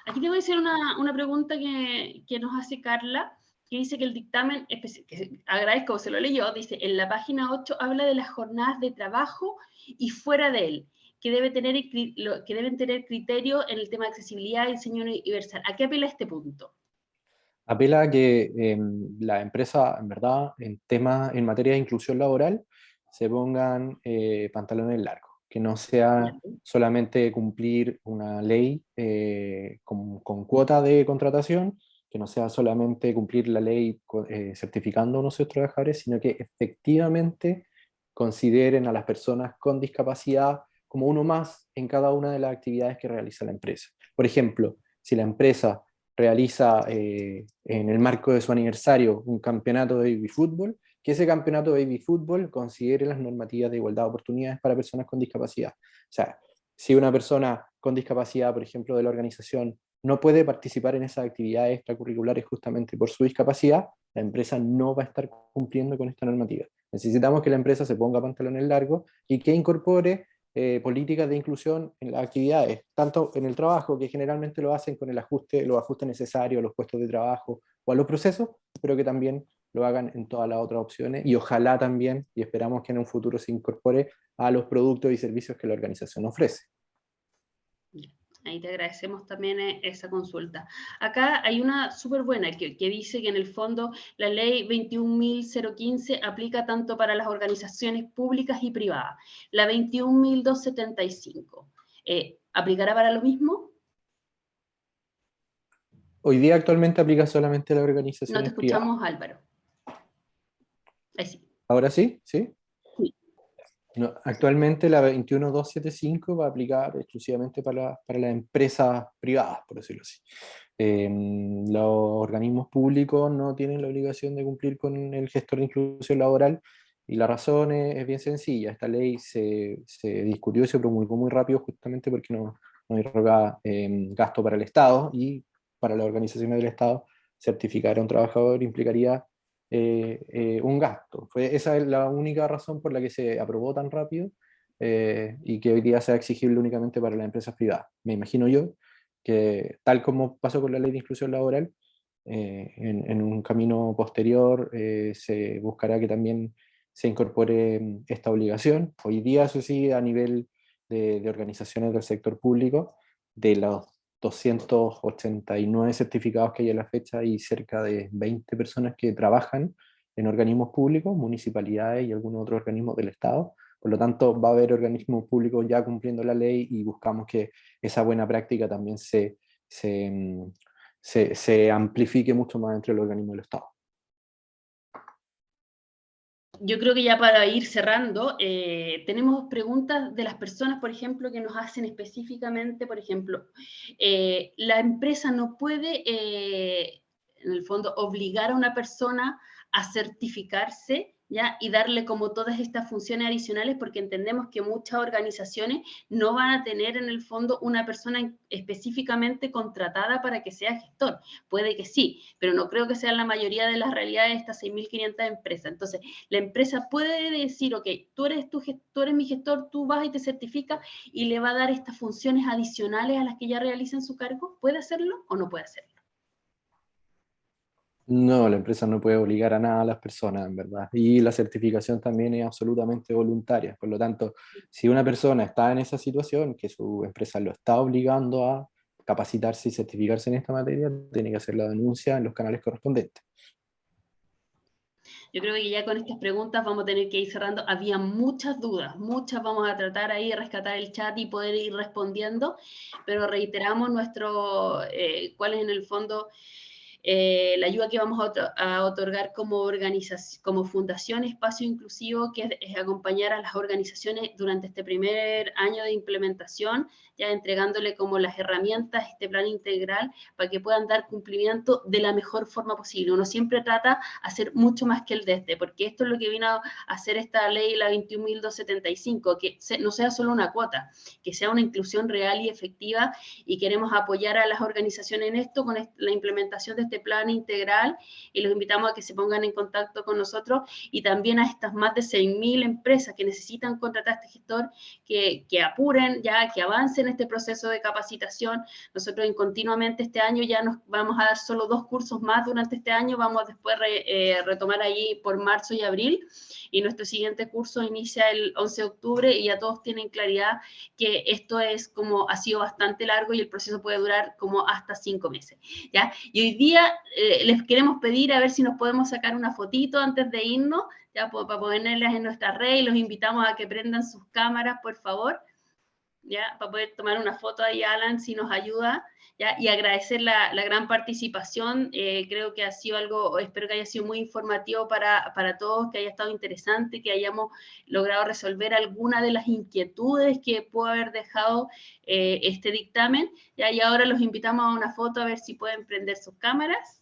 Aquí te voy a hacer una pregunta que nos hace Carla, que dice que el dictamen, que agradezco, se lo leyó, dice, en la página 8 habla de las jornadas de trabajo y fuera de él, que deben tener criterio en el tema de accesibilidad y diseño universal. ¿A qué apela este punto? Apela a que la empresa, en verdad, en materia de inclusión laboral, se pongan pantalones largos, que no sea solamente cumplir una ley con cuota de contratación, que no sea solamente cumplir la ley certificando a nuestros trabajadores, sino que efectivamente consideren a las personas con discapacidad como uno más en cada una de las actividades que realiza la empresa. Por ejemplo, si la empresa realiza en el marco de su aniversario un campeonato de baby fútbol, que ese campeonato de baby fútbol considere las normativas de igualdad de oportunidades para personas con discapacidad. O sea, si una persona con discapacidad, por ejemplo, de la organización, no puede participar en esas actividades extracurriculares justamente por su discapacidad, la empresa no va a estar cumpliendo con esta normativa. Necesitamos que la empresa se ponga pantalones largos y que incorpore políticas de inclusión en las actividades, tanto en el trabajo, que generalmente lo hacen con los ajustes necesarios a los puestos de trabajo o a los procesos, pero que también lo hagan en todas las otras opciones y ojalá también, y esperamos que en un futuro se incorpore a los productos y servicios que la organización ofrece. Ahí te agradecemos también esa consulta. Acá hay una súper buena que dice que en el fondo la ley 21.015 aplica tanto para las organizaciones públicas y privadas. La 21.275, ¿aplicará para lo mismo? Hoy día actualmente aplica solamente a las No te organizaciones privadas. escuchamos, Álvaro. Ahí sí. ¿Ahora sí? ¿Sí? Sí. No, actualmente la 21275 va a aplicar exclusivamente para las empresas privadas, por decirlo así. Los organismos públicos no tienen la obligación de cumplir con el gestor de inclusión laboral, y la razón es bien sencilla. Esta ley se discutió y se promulgó muy rápido justamente porque no irroga gasto para el Estado, y para las organizaciones del Estado certificar a un trabajador implicaría un gasto. Esa es la única razón por la que se aprobó tan rápido, y que hoy día sea exigible únicamente para las empresas privadas. Me imagino yo que, tal como pasó con la ley de inclusión laboral, en un camino posterior se buscará que también se incorpore esta obligación. Hoy día, eso sí, a nivel de organizaciones del sector público, de los 289 certificados que hay a la fecha, y cerca de 20 personas que trabajan en organismos públicos, municipalidades y algunos otros organismos del Estado. Por lo tanto, va a haber organismos públicos ya cumpliendo la ley, y buscamos que esa buena práctica también se amplifique mucho más entre los organismos del Estado. Yo creo que ya para ir cerrando, tenemos preguntas de las personas, por ejemplo, que nos hacen específicamente, por ejemplo, la empresa no puede, en el fondo, obligar a una persona a certificarse, ¿ya? Y darle como todas estas funciones adicionales, porque entendemos que muchas organizaciones no van a tener en el fondo una persona específicamente contratada para que sea gestor. Puede que sí, pero no creo que sea la mayoría de las realidades de estas 6.500 empresas. Entonces, la empresa puede decir, ok, tú eres mi gestor, tú vas y te certificas, y le va a dar estas funciones adicionales a las que ya realiza en su cargo. ¿Puede hacerlo o no puede hacerlo? No, la empresa no puede obligar a nada a las personas, en verdad. Y la certificación también es absolutamente voluntaria. Por lo tanto, si una persona está en esa situación, que su empresa lo está obligando a capacitarse y certificarse en esta materia, tiene que hacer la denuncia en los canales correspondientes. Yo creo que ya con estas preguntas vamos a tener que ir cerrando. Había muchas dudas, muchas. Vamos a tratar ahí de rescatar el chat y poder ir respondiendo, pero reiteramos cuál es en el fondo la ayuda que vamos a otorgar como organización, como Fundación Espacio Inclusivo, que es acompañar a las organizaciones durante este primer año de implementación, ya entregándole como las herramientas, este plan integral, para que puedan dar cumplimiento de la mejor forma posible. Uno siempre trata de hacer mucho más que el desde, porque esto es lo que vino a hacer esta ley, la 21.275, que no sea solo una cuota, que sea una inclusión real y efectiva, y queremos apoyar a las organizaciones en esto con la implementación de este plan integral, y los invitamos a que se pongan en contacto con nosotros, y también a estas más de 6.000 empresas que necesitan contratar a este gestor, que apuren, ya que avancen este proceso de capacitación. Nosotros continuamente este año ya nos vamos a dar solo 2 cursos más durante este año, vamos después retomar ahí por marzo y abril, y nuestro siguiente curso inicia el 11 de octubre, y ya todos tienen claridad que esto es como, ha sido bastante largo, y el proceso puede durar como hasta 5 meses, ¿ya? Y hoy día les queremos pedir a ver si nos podemos sacar una fotito antes de irnos, ya, para ponerlas en nuestra red, y los invitamos a que prendan sus cámaras, por favor, ya, para poder tomar una foto ahí, Alan, si nos ayuda, ya, y agradecer la gran participación. Creo que ha sido algo, espero que haya sido muy informativo para todos, que haya estado interesante, que hayamos logrado resolver alguna de las inquietudes que pudo haber dejado este dictamen, ya, y ahora los invitamos a una foto, a ver si pueden prender sus cámaras.